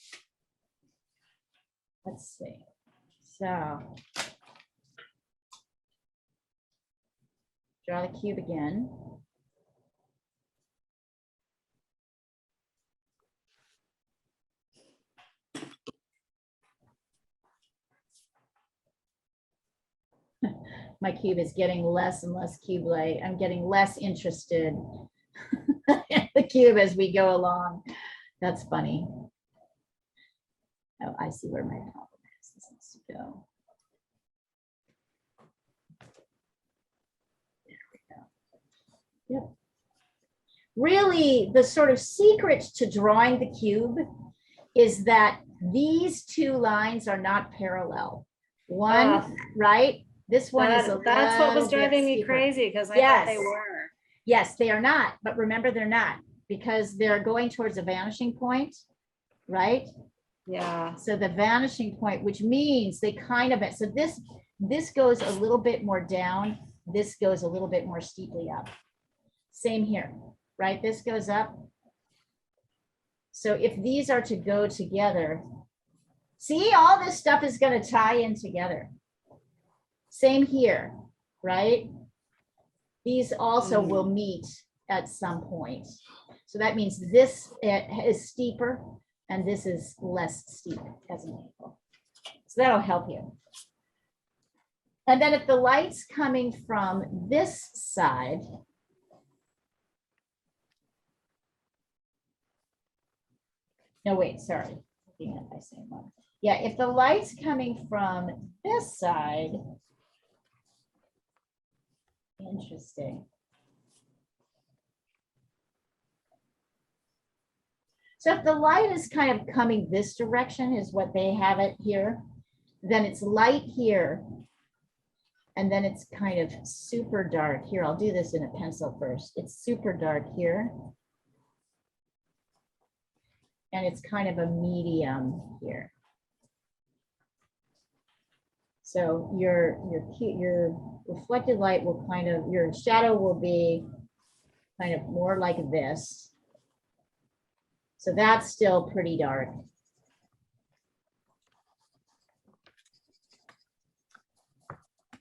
Speaker 1: Let's see. So draw the cube again. My cube is getting less and less cube light. I'm getting less interested in the cube as we go along. That's funny. Oh, I see where my problem is. This needs to go. There we go. Yep. Really, the sort of secret to drawing the cube is that these two lines are not parallel. One, right? This one is
Speaker 3: that's what was driving me crazy because I thought they were.
Speaker 1: Yes, they are not. But remember, they're not because they're going towards a vanishing point, right?
Speaker 3: Yeah.
Speaker 1: So the vanishing point, which means they kind of, so this goes a little bit more down. This goes a little bit more steeply up. Same here, right? This goes up. So if these are to go together, see, all this stuff is going to tie in together. Same here, right? These also will meet at some point. So that means this is steeper and this is less steep as an angle. So that'll help you. And then if the light's coming from this side, no, wait, sorry. Looking at my same one. Yeah, if the light's coming from this side, interesting. So if the light is kind of coming this direction is what they have it here, then it's light here. And then it's kind of super dark here. I'll do this in a pencil first. It's super dark here. And it's kind of a medium here. So your reflected light will kind of, your shadow will be kind of more like this. So that's still pretty dark.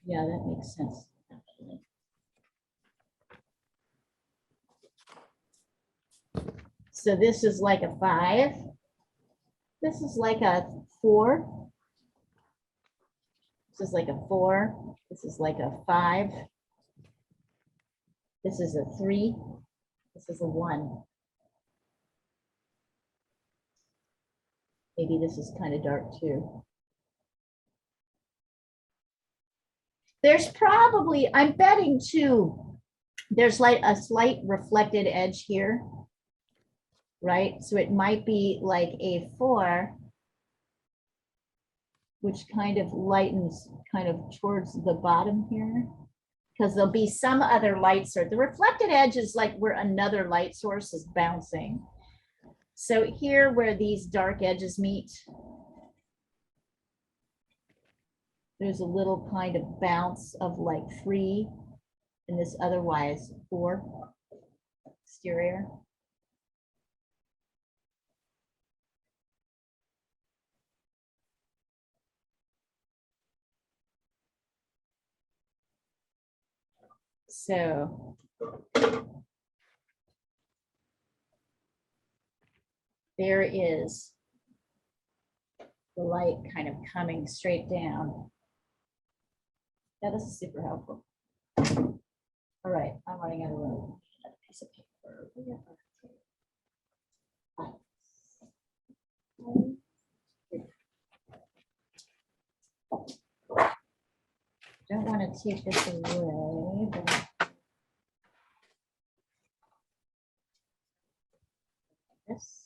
Speaker 1: Yeah, that makes sense, actually. So this is like a 5. This is like a 4. This is like a 4. This is like a 5. This is a 3. This is a 1. Maybe this is kind of dark too. There's probably, I'm betting too, there's like a slight reflected edge here, right? So it might be like a 4, which kind of lightens kind of towards the bottom here, because there'll be some other light source. The reflected edge is like where another light source is bouncing. So here where these dark edges meet, there's a little kind of bounce of like 3 and this otherwise 4 exterior. So there is the light kind of coming straight down. Yeah, this is super helpful. All right, I'm running out of room. Another piece of paper. Don't want to take this away, but this.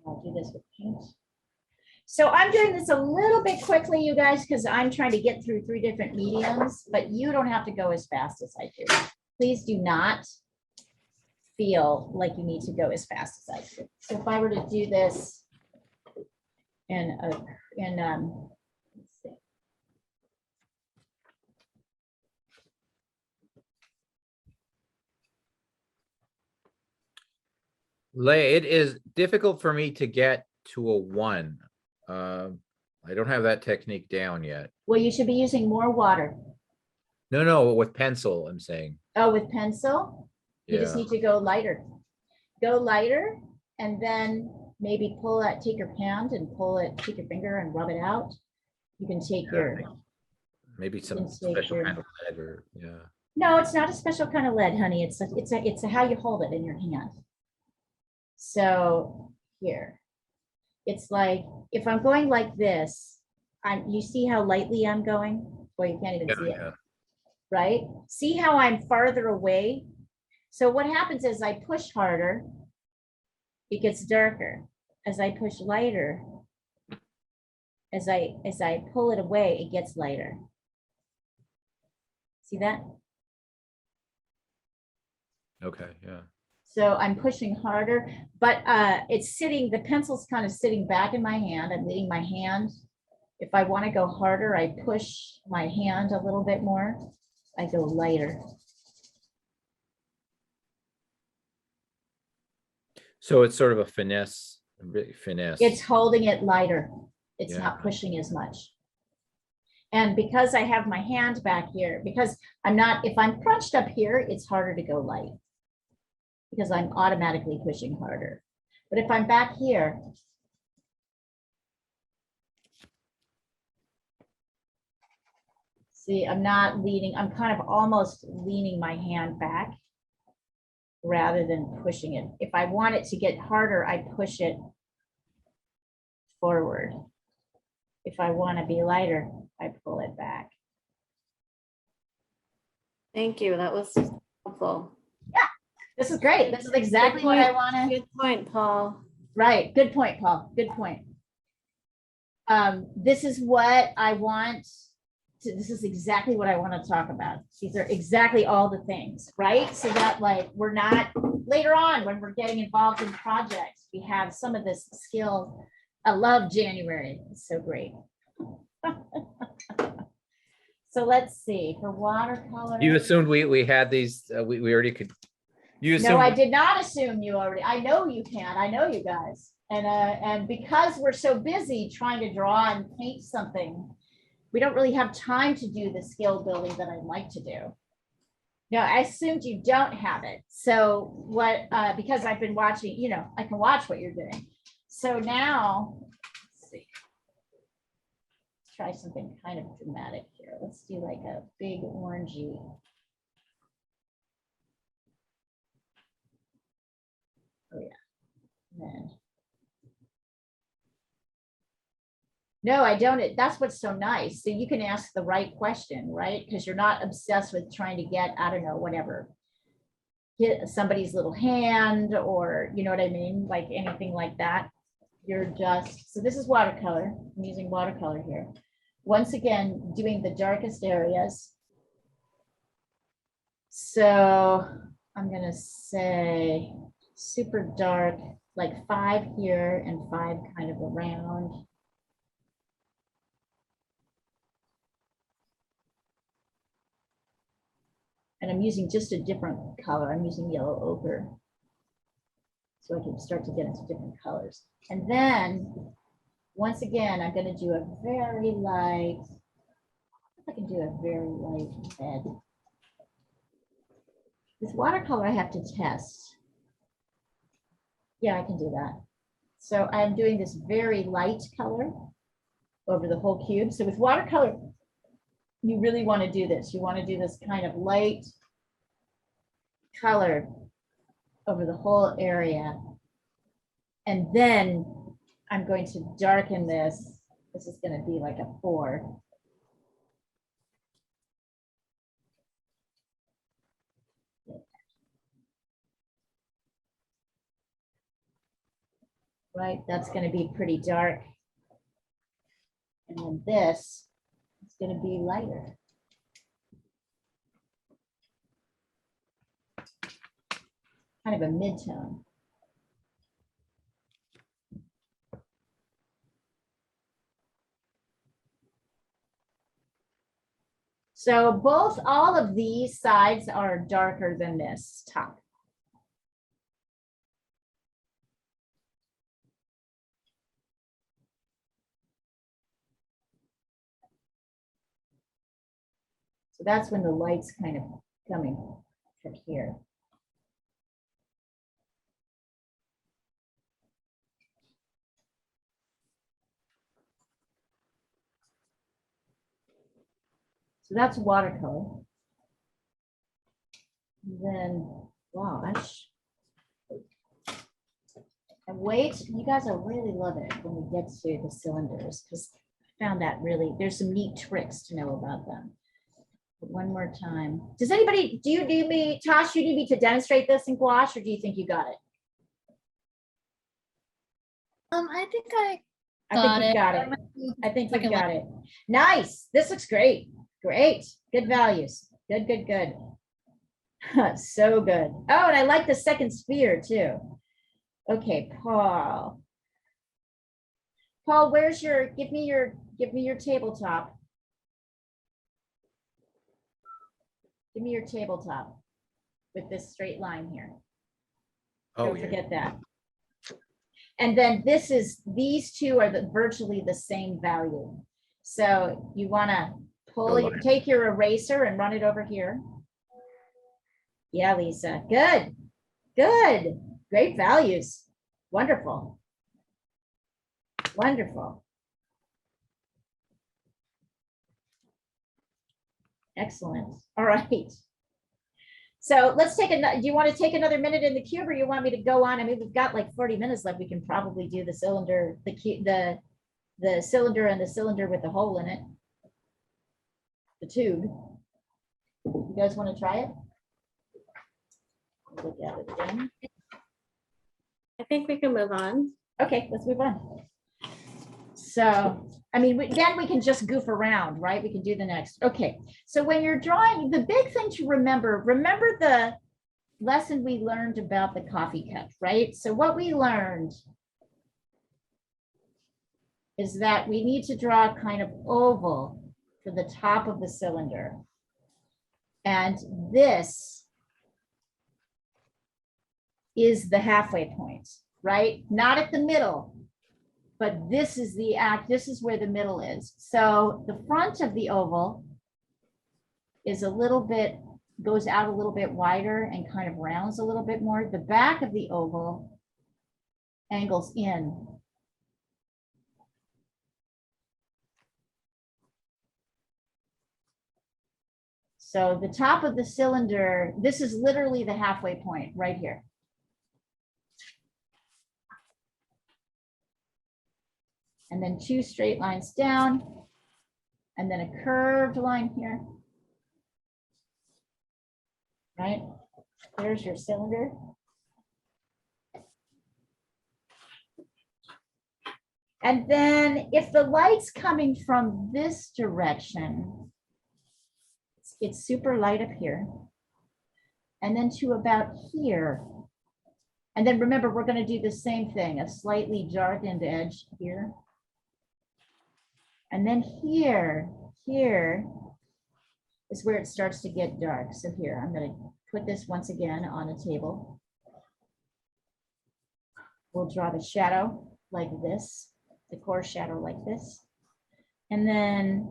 Speaker 1: I'll do this with paint. So I'm doing this a little bit quickly, you guys, because I'm trying to get through 3 different mediums, but you don't have to go as fast as I do. Please do not feel like you need to go as fast as I do. So if I were to do this let's see.
Speaker 2: Lay, it is difficult for me to get to a 1. I don't have that technique down yet.
Speaker 1: Well, you should be using more water.
Speaker 2: No, with pencil, I'm saying.
Speaker 1: Oh, with pencil? You just
Speaker 2: Yeah.
Speaker 1: need to go lighter. Go lighter, and then maybe pull that, take your hand and pull it, take your finger and rub it out. You can take your,
Speaker 2: Maybe some
Speaker 1: can take
Speaker 2: special
Speaker 1: your-
Speaker 2: kind of lead or, yeah.
Speaker 1: no, it's not a special kind of lead, honey. It's a how you hold it in your hand. So here, it's like, if I'm going like this, you see how lightly I'm going? Well, you can't even see it,
Speaker 2: Yeah.
Speaker 1: right? See how I'm farther away? So what happens is I push harder, it gets darker. As I push lighter, as I pull it away, it gets lighter. See that?
Speaker 2: Okay, yeah.
Speaker 1: So I'm pushing harder, but it's sitting, the pencil's kind of sitting back in my hand. I'm leading my hand. If I want to go harder, I push my hand a little bit more. I go lighter.
Speaker 2: So it's sort of a finesse, finesse.
Speaker 1: It's holding it lighter. It's
Speaker 2: Yeah.
Speaker 1: not pushing as much. And because I have my hand back here, because I'm not, if I'm crunched up here, it's harder to go light because I'm automatically pushing harder. But if I'm back here, see, I'm not leaning, I'm kind of almost leaning my hand back rather than pushing it. If I want it to get harder, I push it forward. If I want to be lighter, I pull it back.
Speaker 3: Thank you. That was helpful.
Speaker 1: This is great. This is exactly what I wanted.
Speaker 3: Good point, Paul.
Speaker 1: Right. Good point, Paul. Good point. This is what I want to, this is exactly what I want to talk about. These are exactly all the things, right? So that like, we're not later on when we're getting involved in projects, we have some of this skill. I love January. It's so great. So let's see for watercolor.
Speaker 2: You assumed we had these, we already could You
Speaker 1: No, I
Speaker 2: assume,
Speaker 1: did not assume you already. I know you can. I know you guys. And because we're so busy trying to draw and paint something, we don't really have time to do the skill building that I'd like to do. No, I assumed you don't have it. So what, because I've been watching, you know, I can watch what you're doing. So now, let's see. Try something kind of dramatic here. Let's do like a big orangey. Oh yeah. And then. No, I don't. That's what's so nice. So you can ask the right question, right? Because you're not obsessed with trying to get, I don't know, whatever, hit somebody's little hand or, you know what I mean? Like anything like that. You're just, so this is watercolor. I'm using watercolor here. Once again, doing the darkest areas. So I'm gonna say super dark, like 5 here and 5 kind of around. And I'm using just a different color. I'm using yellow ochre. So I can start to get into different colors. And then, once again, I'm going to do a very light, I can do a very light red. With watercolor, I have to test. Yeah, I can do that. So I'm doing this very light color over the whole cube. So with watercolor, you really want to do this. You want to do this kind of light color over the whole area. And then I'm going to darken this. This is going to be like a 4. Right, that's going to be pretty dark. And then this is going to be lighter. Kind of a mid-tone. So all of these sides are darker than this top. So that's when the light's kind of coming from here. So that's watercolor. And then gouache. And wait, you guys will really love it when we get to the cylinders because I found that really, there's some neat tricks to know about them. But one more time. Does anybody, do you need me, Tosh, you need me to demonstrate this in gouache or do you think you got it?
Speaker 4: I think I
Speaker 1: I think you got it. I think you got it. Nice. This looks great. Great. Good values. Good, good, good. So good. Oh, and I like the second sphere too. Okay, Paul. Paul, where's your, give me your tabletop. Give me your tabletop with this straight line here.
Speaker 2: oh,
Speaker 1: Don't
Speaker 2: yeah.
Speaker 1: forget that. And then these two are virtually the same value. So you want to pull, take your eraser and run it over here. Yeah, Lisa, good, good, great values. Wonderful. Wonderful. Excellent. All right. So let's take another, do you want to take another minute in the cube or you want me to go on? I mean, we've got like 40 minutes left. We can probably do the cylinder, the cylinder and the cylinder with the hole in it. The tube. You guys want to try it? Look at it again.
Speaker 3: I think we can move on.
Speaker 1: Okay, let's move on. So, I mean, then we can just goof around, right? We can do the next. Okay, so when you're drawing, the big thing to remember the lesson we learned about the coffee cup, right? So what we learned is that we need to draw a kind of oval for the top of the cylinder. And this is the halfway point, right? Not at the middle, but this is this is where the middle is. So the front of the oval is a little bit, goes out a little bit wider and kind of rounds a little bit more. The back of the oval angles in. So the top of the cylinder, this is literally the halfway point right here. And then 2 straight lines down, and then a curved line here. Right? There's your cylinder. And then if the light's coming from this direction, it's super light up here. And then to about here. And then remember, we're going to do the same thing, a slightly darkened edge here. And then here is where it starts to get dark. So here, I'm going to put this once again on a table. We'll draw the shadow like this, the core shadow like this. And then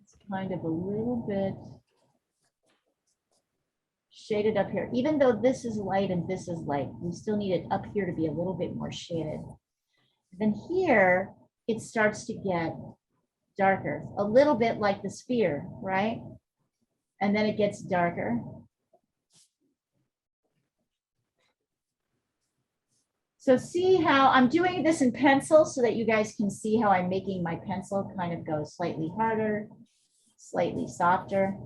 Speaker 1: it's kind of a little bit shaded up here. Even though this is light and this is light, we still need it up here to be a little bit more shaded. Then here, it starts to get darker, a little bit like the sphere, right? And then it gets darker. So see how I'm doing this in pencil so that you guys can see how I'm making my pencil kind of go slightly harder, slightly softer.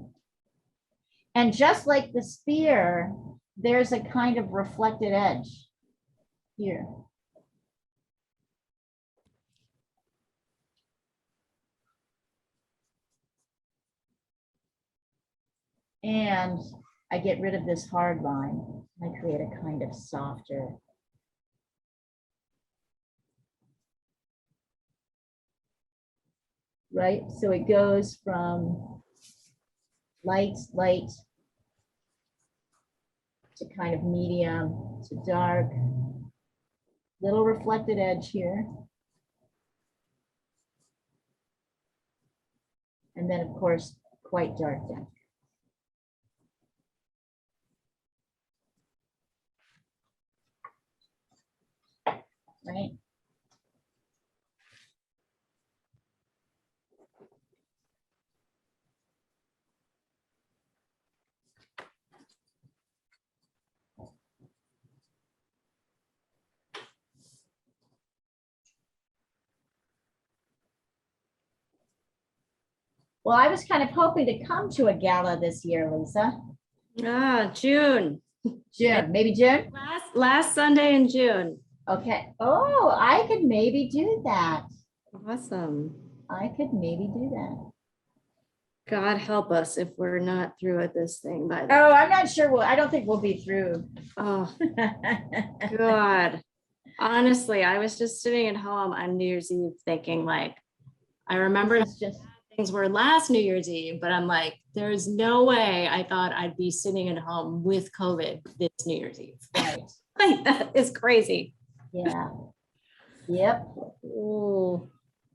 Speaker 1: And just like the sphere, there's a kind of reflected edge here. And I get rid of this hard line. I create a kind of softer. Right? So it goes from light to kind of medium to dark. Little reflected edge here. And then, of course, quite dark down. Right? Well, I was kind of hoping to come to a gala this year, Lisa.
Speaker 3: June.
Speaker 1: June, maybe June?
Speaker 3: Last Sunday in June.
Speaker 1: Okay. Oh, I could maybe do that.
Speaker 3: Awesome.
Speaker 1: I could maybe do that.
Speaker 3: God help us if we're not through with this thing by then.
Speaker 1: Oh, I'm not sure. I don't think we'll be through.
Speaker 3: Oh, God. Honestly, I was just sitting at home on New Year's Eve thinking, like, I remember
Speaker 1: It's just
Speaker 3: things were last New Year's Eve, but I'm like, there's no way I thought I'd be sitting at home with COVID this New Year's Eve.
Speaker 1: right.
Speaker 3: Like, that is crazy.
Speaker 1: Yeah. Yep.
Speaker 3: Oh,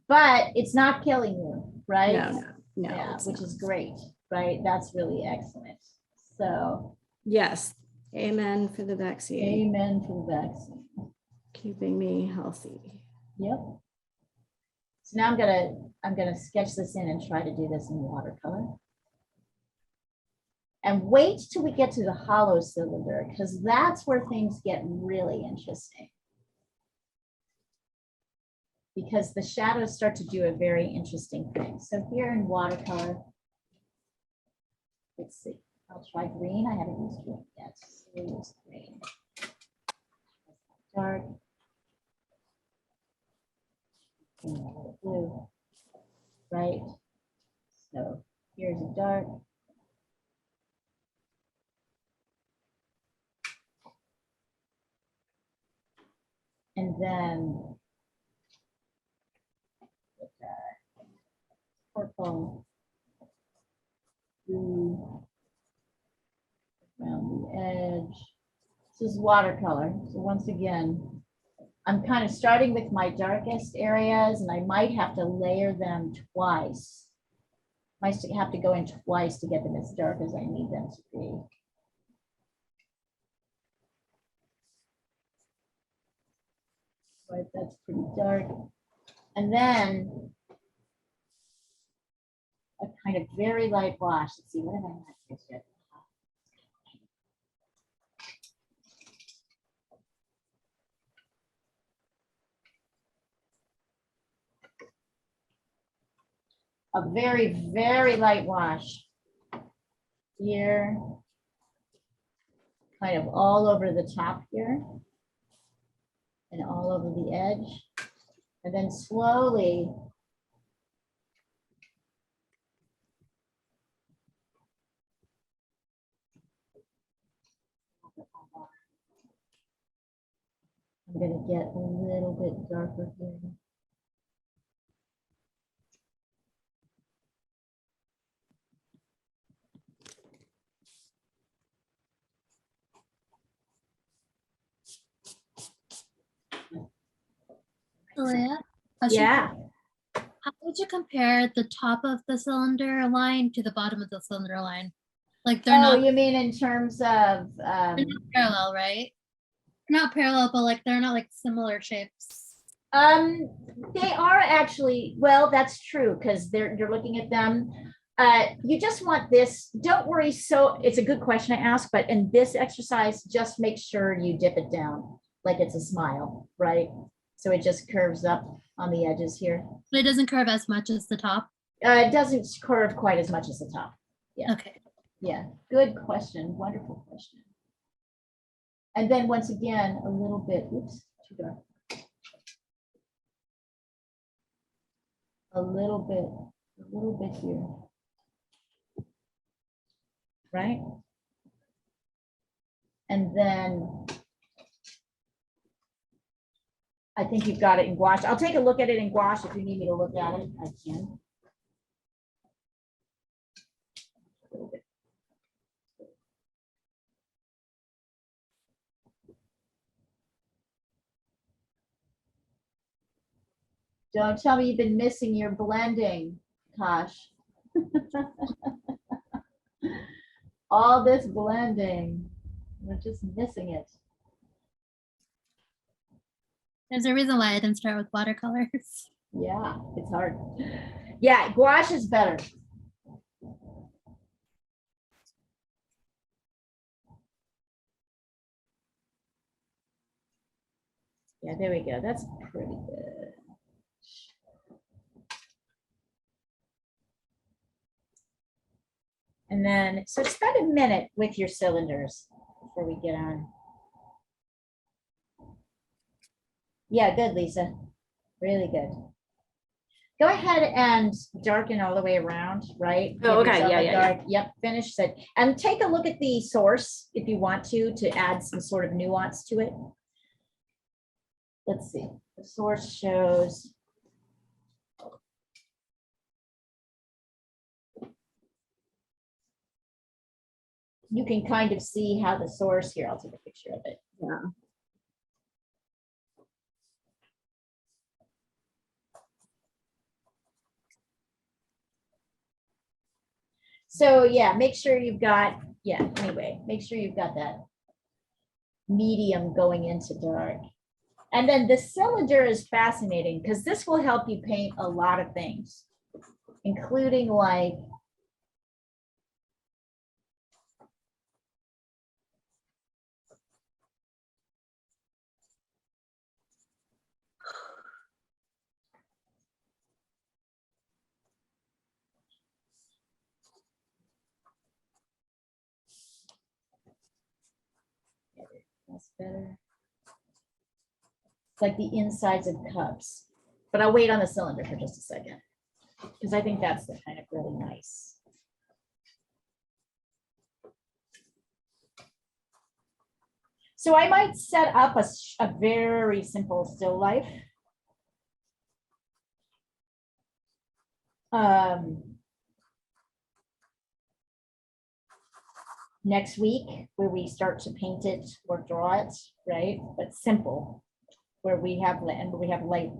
Speaker 1: But it's not killing you, right?
Speaker 3: no.
Speaker 1: Yeah,
Speaker 3: it's
Speaker 1: which
Speaker 3: not.
Speaker 1: is great, right? That's really excellent. So,
Speaker 3: Yes. Amen for the vaccine.
Speaker 1: amen to the vaccine.
Speaker 3: Keeping me healthy.
Speaker 1: Yep. So now I'm gonna sketch this in and try to do this in watercolor. And wait till we get to the hollow cylinder, because that's where things get really interesting. Because the shadows start to do a very interesting thing. So here in watercolor, let's see, I'll try green. I haven't used green yet. So we'll use green. Dark. And a little blue. Right? So here's a dark. And then purple around the edge. This is watercolor. So once again, I'm kind of starting with my darkest areas, and I might have to layer them twice. Might have to go in twice to get them as dark as I need them to be. Right, that's pretty dark. And then a kind of very light wash. Let's see, what have I not used yet? A very, very light wash here, kind of all over the top here and all over the edge. And then slowly I'm going to get a little bit darker here.
Speaker 4: Leah, question.
Speaker 1: Yeah.
Speaker 4: How would you compare the top of the cylinder line to the bottom of the cylinder line? Like they're
Speaker 1: Oh,
Speaker 4: not,
Speaker 1: you mean in terms of,
Speaker 4: they're not parallel, right? Not parallel, but like they're not like similar shapes.
Speaker 1: they are actually, well, that's true, because you're looking at them. You just want this, don't worry. So it's a good question I asked, but in this exercise, just make sure you dip it down like it's a smile, right? So it just curves up on the edges here.
Speaker 4: But it doesn't curve as much as the top.
Speaker 1: It doesn't curve quite as much as the top. Yeah.
Speaker 4: Okay.
Speaker 1: Yeah, good question, wonderful question. And then once again, a little bit, oops, too dark. A little bit here. Right? And then I think you've got it in gouache. I'll take a look at it in gouache if you need me to look at it, I can. A little bit. Don't tell me you've been missing your blending, Tosh. All this blending, we're just missing it.
Speaker 4: There's a reason why I didn't start with watercolors.
Speaker 1: Yeah, it's hard. Yeah, gouache is better. Yeah, there we go. That's pretty good. And then, so spend a minute with your cylinders before we get on. Yeah, good, Lisa. Really good. Go ahead and darken all the way around, right?
Speaker 3: Oh,
Speaker 1: Give
Speaker 3: okay.
Speaker 1: yourself
Speaker 3: Yeah,
Speaker 1: a
Speaker 3: yeah, yeah.
Speaker 1: dark- Yep, finish it. And take a look at the source if you want to add some sort of nuance to it. Let's see. The source shows. You can kind of see how the source here, I'll take a picture of it.
Speaker 3: Yeah.
Speaker 1: So yeah, make sure you've got, yeah, anyway, make sure you've got that medium going into dark. And then the cylinder is fascinating because this will help you paint a lot of things, including like that's better. It's like the insides of cups. But I'll wait on the cylinder for just a second because I think that's the kind of really nice. So I might set up a very simple still life. Next week, where we start to paint it or draw it, right? But simple, where we have, and we have light.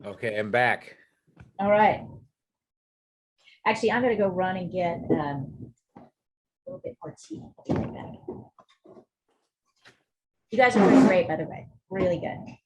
Speaker 2: Okay, I'm back.
Speaker 1: All right. Actually, I'm gonna go run and get a little bit more tea. I'll be right back. You guys are doing great, by the way. Really good.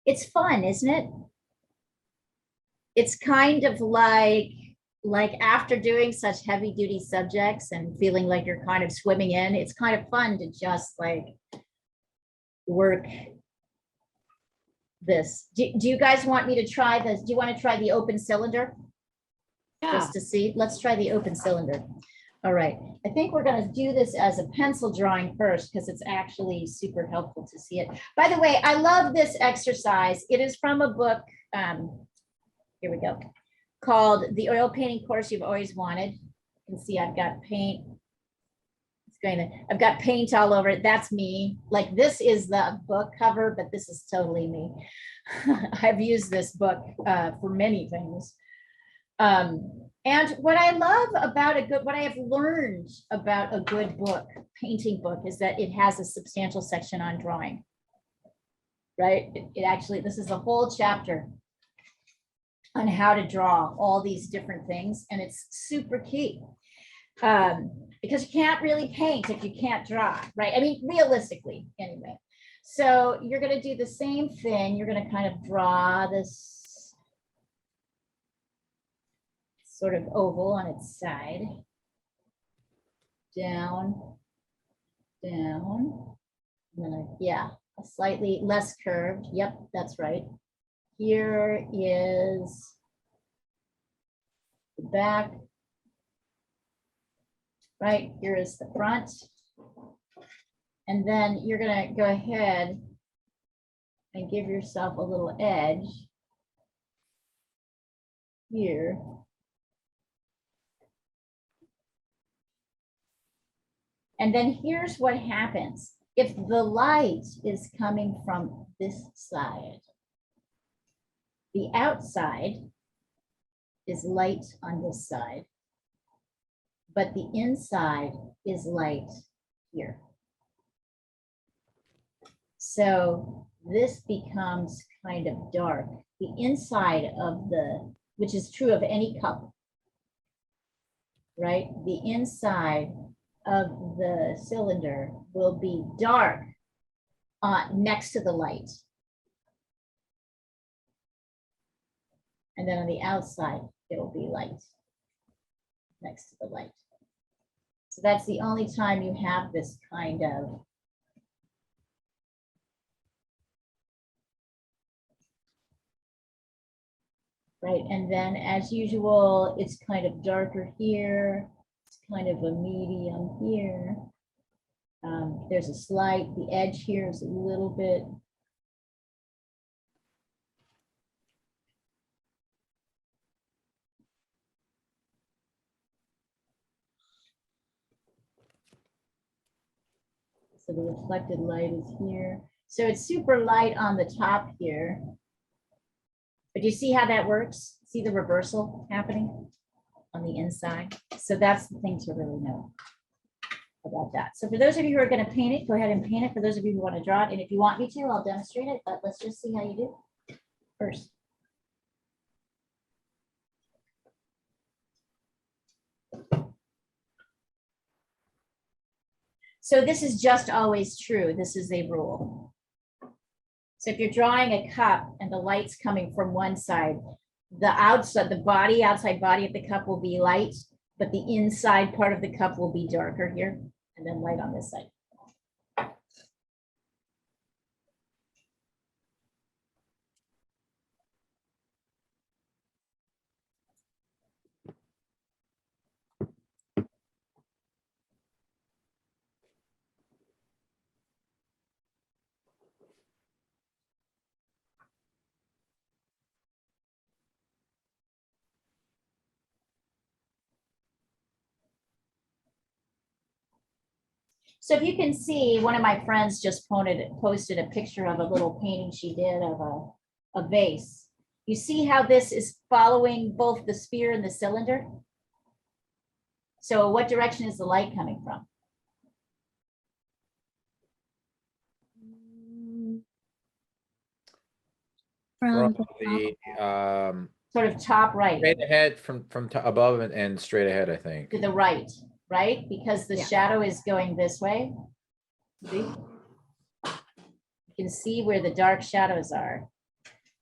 Speaker 1: It's fun, isn't it? It's kind of like after doing such heavy duty subjects and feeling like you're kind of swimming in, it's kind of fun to just like work this. Do you guys want me to try this? Do you want to try the open cylinder?
Speaker 3: Yeah.
Speaker 1: Just to see. Let's try the open cylinder. All right. I think we're going to do this as a pencil drawing first because it's actually super helpful to see it. By the way, I love this exercise. It is from a book. Here we go. Called The Oil Painting Course You've Always Wanted. You can see I've got paint. I've got paint all over it. That's me. Like this is the book cover, but this is totally me. I've used this book for many things. And what I love about what I have learned about a good book, painting book, is that it has a substantial section on drawing, right? It actually, this is a whole chapter on how to draw all these different things. And it's super key because you can't really paint if you can't draw, right? I mean, realistically, anyway. So you're going to do the same thing. You're going to kind of draw this sort of oval on its side. Down, down. And then yeah, a slightly less curved. Yep, that's right. Here is the back. Right, here is the front. And then you're going to go ahead and give yourself a little edge here. And then here's what happens. If the light is coming from this side, the outside is light on this side, but the inside is light here. So this becomes kind of dark. The inside of the, which is true of any cup, right? The inside of the cylinder will be dark next to the light. And then on the outside, it will be light next to the light. So that's the only time you have this kind of right. And then as usual, it's kind of darker here. It's kind of a medium here. There's a slight, the edge here is a little bit. So the reflected light is here. So it's super light on the top here. But you see how that works? See the reversal happening on the inside? So that's the thing to really know about that. So for those of you who are going to paint it, go ahead and paint it. For those of you who want to draw it, and if you want me to, I'll demonstrate it, but let's just see how you do first. So this is just always true. This is a rule. So if you're drawing a cup and the light's coming from one side, the outside, outside body of the cup will be light, but the inside part of the cup will be darker here, and then light on this side. So if you can see, one of my friends just posted a picture of a little painting she did of a vase. You see how this is following both the sphere and the cylinder? So what direction is the light coming from?
Speaker 4: From
Speaker 2: the
Speaker 1: Sort of top right.
Speaker 2: straight ahead from above and straight ahead, I think.
Speaker 1: To the right, right? Because the shadow is going this way. See? You can see where the dark shadows are.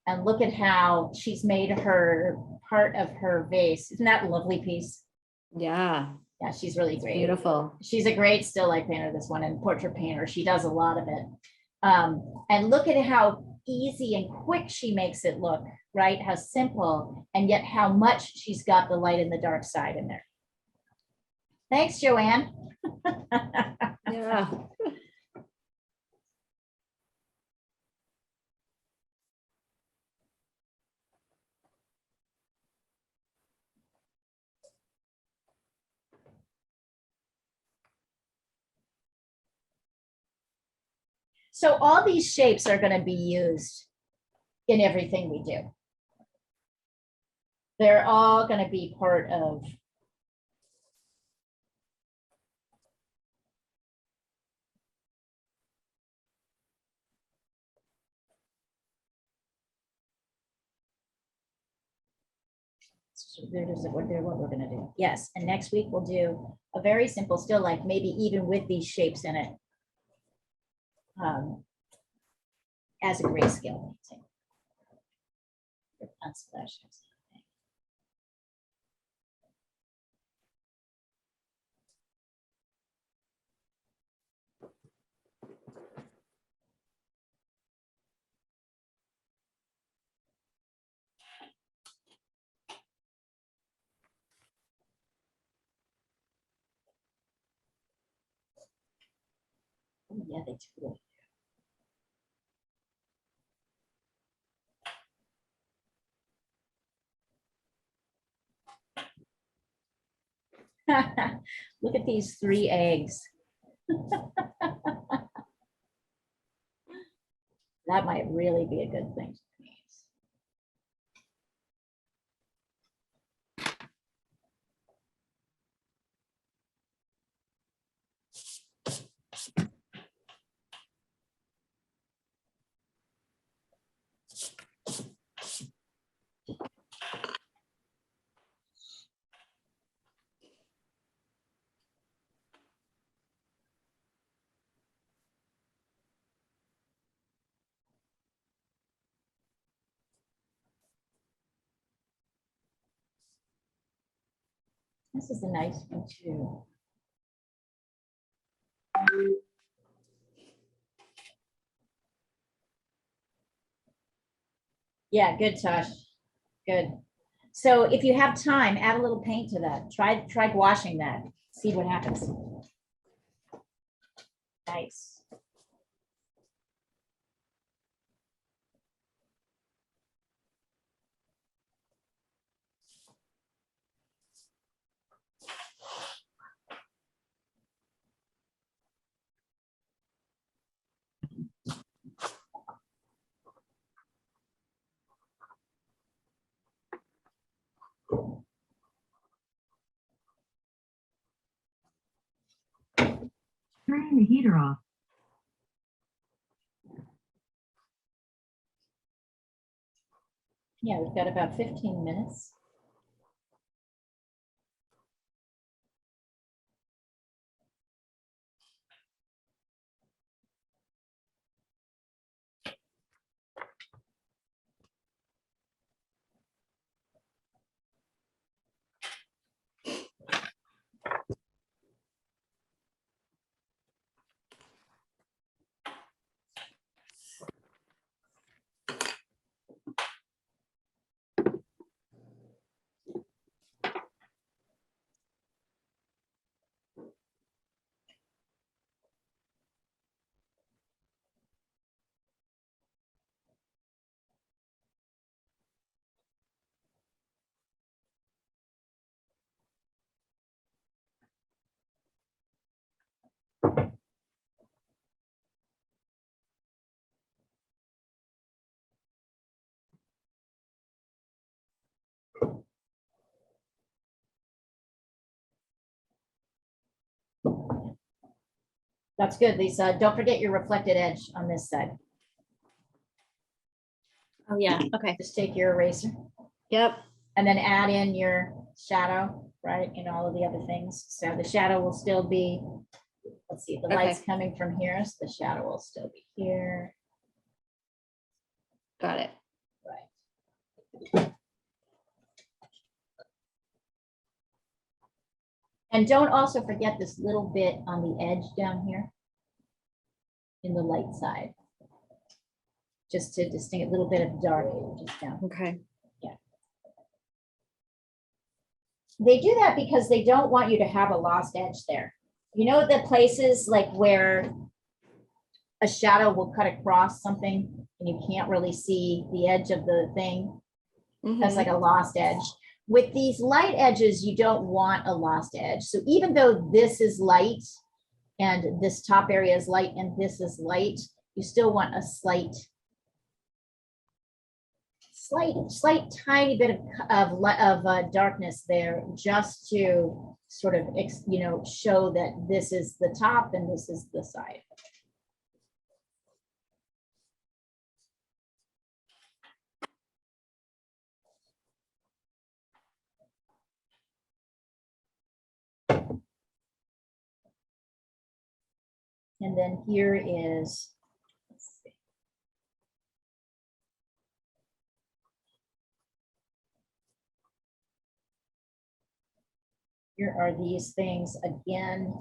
Speaker 1: And look at how she's made her part of her vase. Isn't that a lovely piece?
Speaker 3: Yeah,
Speaker 1: Yeah, she's really great.
Speaker 3: beautiful.
Speaker 1: She's a great still life painter, this one, and portrait painter. She does a lot of it. And look at how easy and quick she makes it look, right? How simple, and yet how much she's got the light and the dark side in there. Thanks, Joanne.
Speaker 3: Yeah.
Speaker 1: So all these shapes are going to be used in everything we do. They're all going to be part of what we're going to do. Yes, and next week we'll do a very simple still life, maybe even with these shapes in it. as a grayscale painting. Unsplash. Oh, yeah, they totally. Look at these 3 eggs. That might really be a good thing to paint. This is a nice one too. Yeah, good, Tosh. Good. So if you have time, add a little paint to that. Try washing that. See what happens. Nice.
Speaker 5: Turning the heater off.
Speaker 1: Yeah, we've got about 15 minutes. That's good, Lisa. Don't forget your reflected edge on this side.
Speaker 3: Oh, yeah, okay,
Speaker 1: Just take your eraser
Speaker 3: yep,
Speaker 1: and then add in your shadow, right, and all of the other things. So the shadow will still be, let's see, the light's
Speaker 3: Okay.
Speaker 1: coming from here, so the shadow will still be here.
Speaker 3: got it.
Speaker 1: Right. And don't also forget this little bit on the edge down here in the light side. Just to distinguish a little bit of dark just down.
Speaker 3: Okay.
Speaker 1: They do that because they don't want you to have a lost edge there. You know, the places like where a shadow will cut across something and you can't really see the edge of the thing. That's like a lost edge. With these light edges, you don't want a lost edge. So even though this is light and this top area is light and this is light, you still want a slight tiny bit of darkness there, just to sort of, you know, show that this is the top and this is the side. And then here is, let's see, Here are these things again.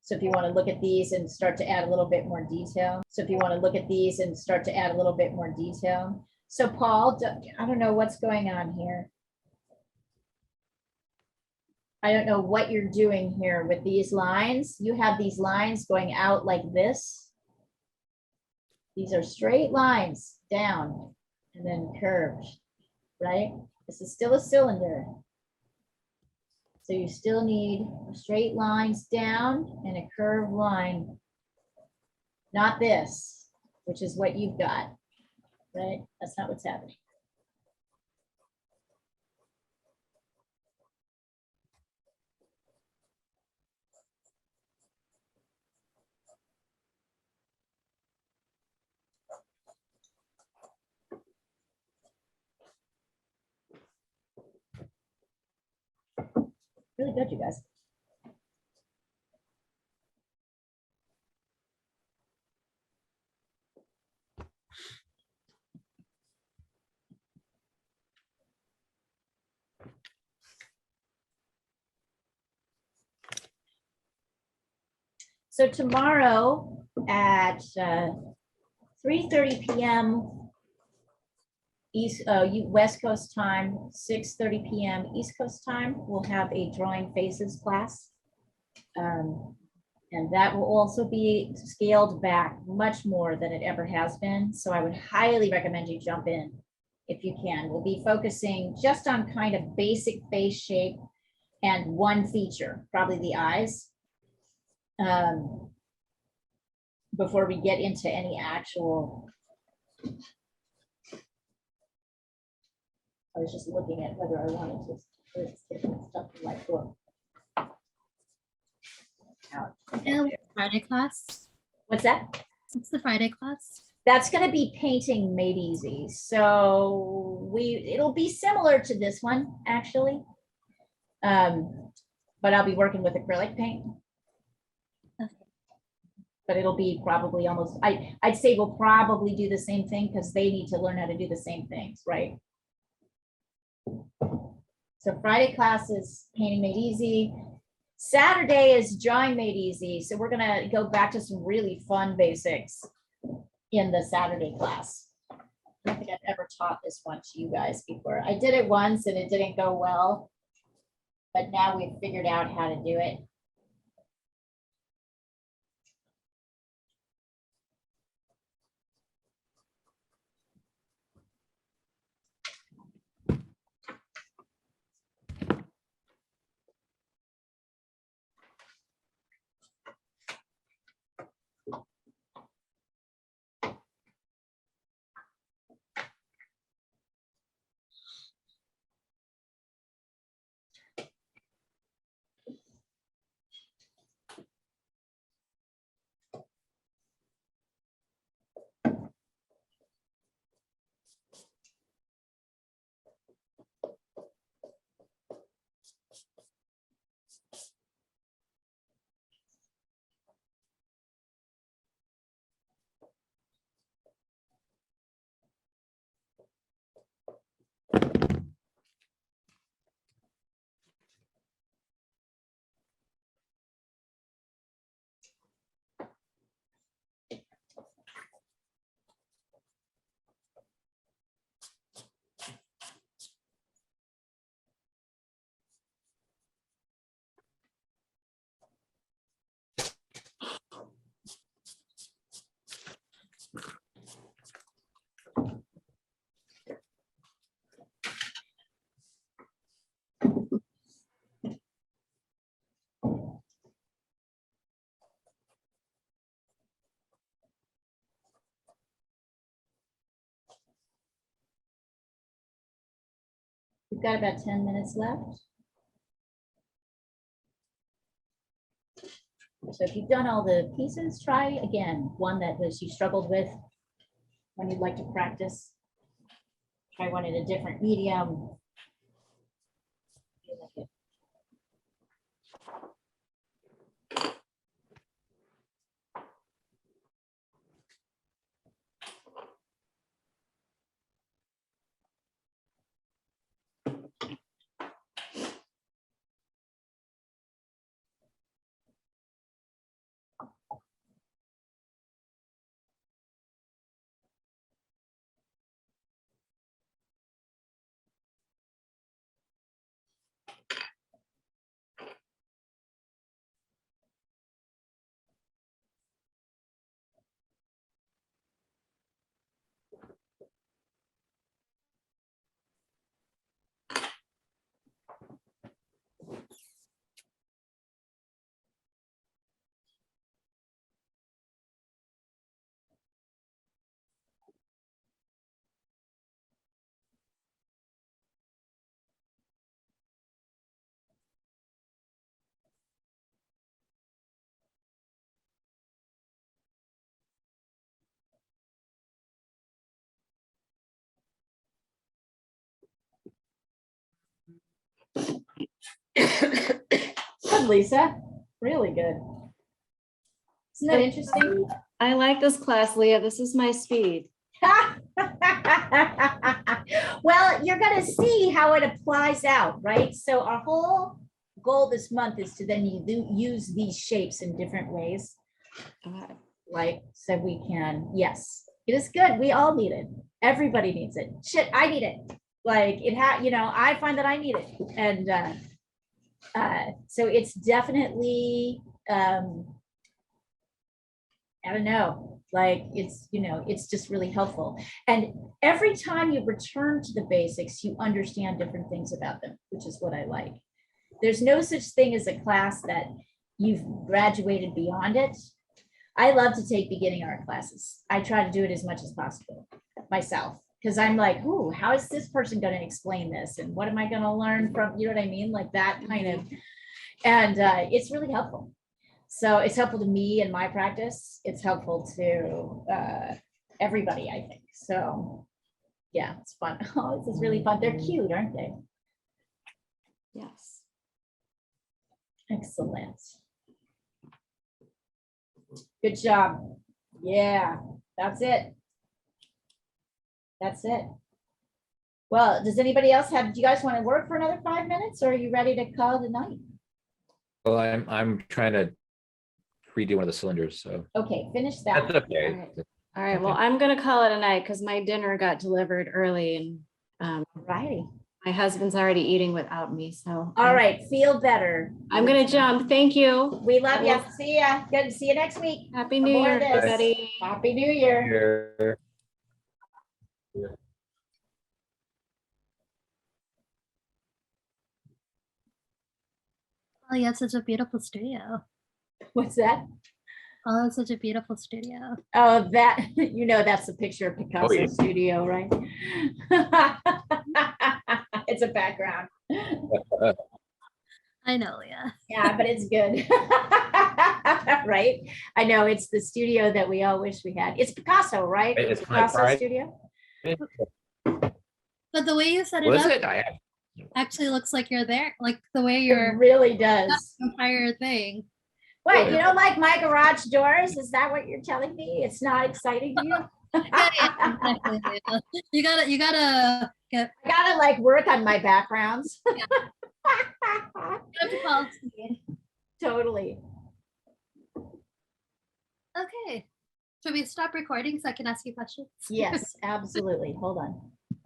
Speaker 1: So if you want to look at these and start to add a little bit more detail. So Paul, I don't know what's going on here. I don't know what you're doing here with these lines. You have these lines going out like this. These are straight lines down and then curved, right? This is still a cylinder. So you still need straight lines down and a curved line. Not this, which is what you've got, right? That's not what's happening. Really good, you guys. So tomorrow at 3:30 p.m. West Coast time, 6:30 p.m. East Coast time, we'll have a drawing faces class. And that will also be scaled back much more than it ever has been. So I would highly recommend you jump in if you can. We'll be focusing just on kind of basic face shape and one feature, probably the eyes. Before we get into any actual, I was just looking at whether I wanted to put stuff in my book.
Speaker 4: And Friday class.
Speaker 1: What's that?
Speaker 4: What's the Friday class?
Speaker 1: That's going to be painting made easy. So it'll be similar to this one actually. But I'll be working with acrylic paint.
Speaker 4: Okay.
Speaker 1: But it'll be probably almost, I'd say we'll probably do the same thing because they need to learn how to do the same things, right? So Friday class is painting made easy. Saturday is drawing made easy. So we're gonna go back to some really fun basics in the Saturday class. I don't think I've ever taught this one to you guys before. I did it once and it didn't go well, but now we've figured out how to do it. We've got about 10 minutes left. So if you've done all the pieces, try again. One that you struggled with, one you'd like to practice. Try one in a different medium. Good, Lisa. Really good. Isn't that interesting?
Speaker 3: I like this class, Leah. This is my speed.
Speaker 1: Well, you're going to see how it applies out, right? So our whole goal this month is to then use these shapes in different ways.
Speaker 3: Okay.
Speaker 1: Like, so we can, yes, it is good. We all need it. Everybody needs it. Shit, I need it. Like I find that I need it. And so it's definitely, I don't know, like it's just really helpful. And every time you return to the basics, you understand different things about them, which is what I like. There's no such thing as a class that you've graduated beyond it. I love to take beginning art classes. I try to do it as much as possible myself, because I'm like, ooh, how is this person going to explain this? And what am I going to learn from, you know what I mean? Like that kind of, and it's really helpful. So it's helpful to me in my practice. It's helpful to everybody, I think. So yeah, it's fun. Oh, this is really fun. They're cute, aren't they?
Speaker 3: Yes.
Speaker 1: Excellent. Good job. Yeah, that's it. That's it. Well, does anybody else do you guys want to work for another 5 minutes, or are you ready to call it a night?
Speaker 2: Well, I'm trying to redo one of the cylinders, so
Speaker 1: Okay, finish that.
Speaker 2: that's okay.
Speaker 3: All right. All right, well, I'm gonna call it a night because my dinner got delivered early and
Speaker 1: Righty.
Speaker 3: my husband's already eating without me, so.
Speaker 1: All right, feel better.
Speaker 3: I'm gonna jump. Thank you.
Speaker 1: We love you. See ya. Good. See you next week.
Speaker 3: Happy New
Speaker 1: More
Speaker 3: Year,
Speaker 1: of this.
Speaker 3: everybody.
Speaker 1: Happy New Year.
Speaker 2: Here.
Speaker 4: Oh, you have such a beautiful studio.
Speaker 1: What's that?
Speaker 4: Oh, such a beautiful studio.
Speaker 1: Oh, that, that's a picture of Picasso's
Speaker 2: yeah.
Speaker 1: studio, right? It's a background.
Speaker 4: I know, yeah.
Speaker 1: Yeah, but it's good. Right? I know, it's the studio that we all wish we had. It's Picasso, right?
Speaker 2: It's my
Speaker 1: Picasso
Speaker 2: pride.
Speaker 1: studio.
Speaker 4: But the way you set it
Speaker 2: Was
Speaker 4: up
Speaker 2: it? I have.
Speaker 4: actually looks like you're there. Like the way
Speaker 1: It
Speaker 4: you're
Speaker 1: really does.
Speaker 4: entire thing.
Speaker 1: What, you don't like my garage doors? Is that what you're telling me? It's not exciting to you?
Speaker 4: Yeah, exactly. Yeah. You gotta get
Speaker 1: I gotta like work on my backgrounds.
Speaker 4: up to policy.
Speaker 1: Totally.
Speaker 4: Okay. Should we stop recording so I can ask you questions?
Speaker 1: Yes, absolutely. Hold on.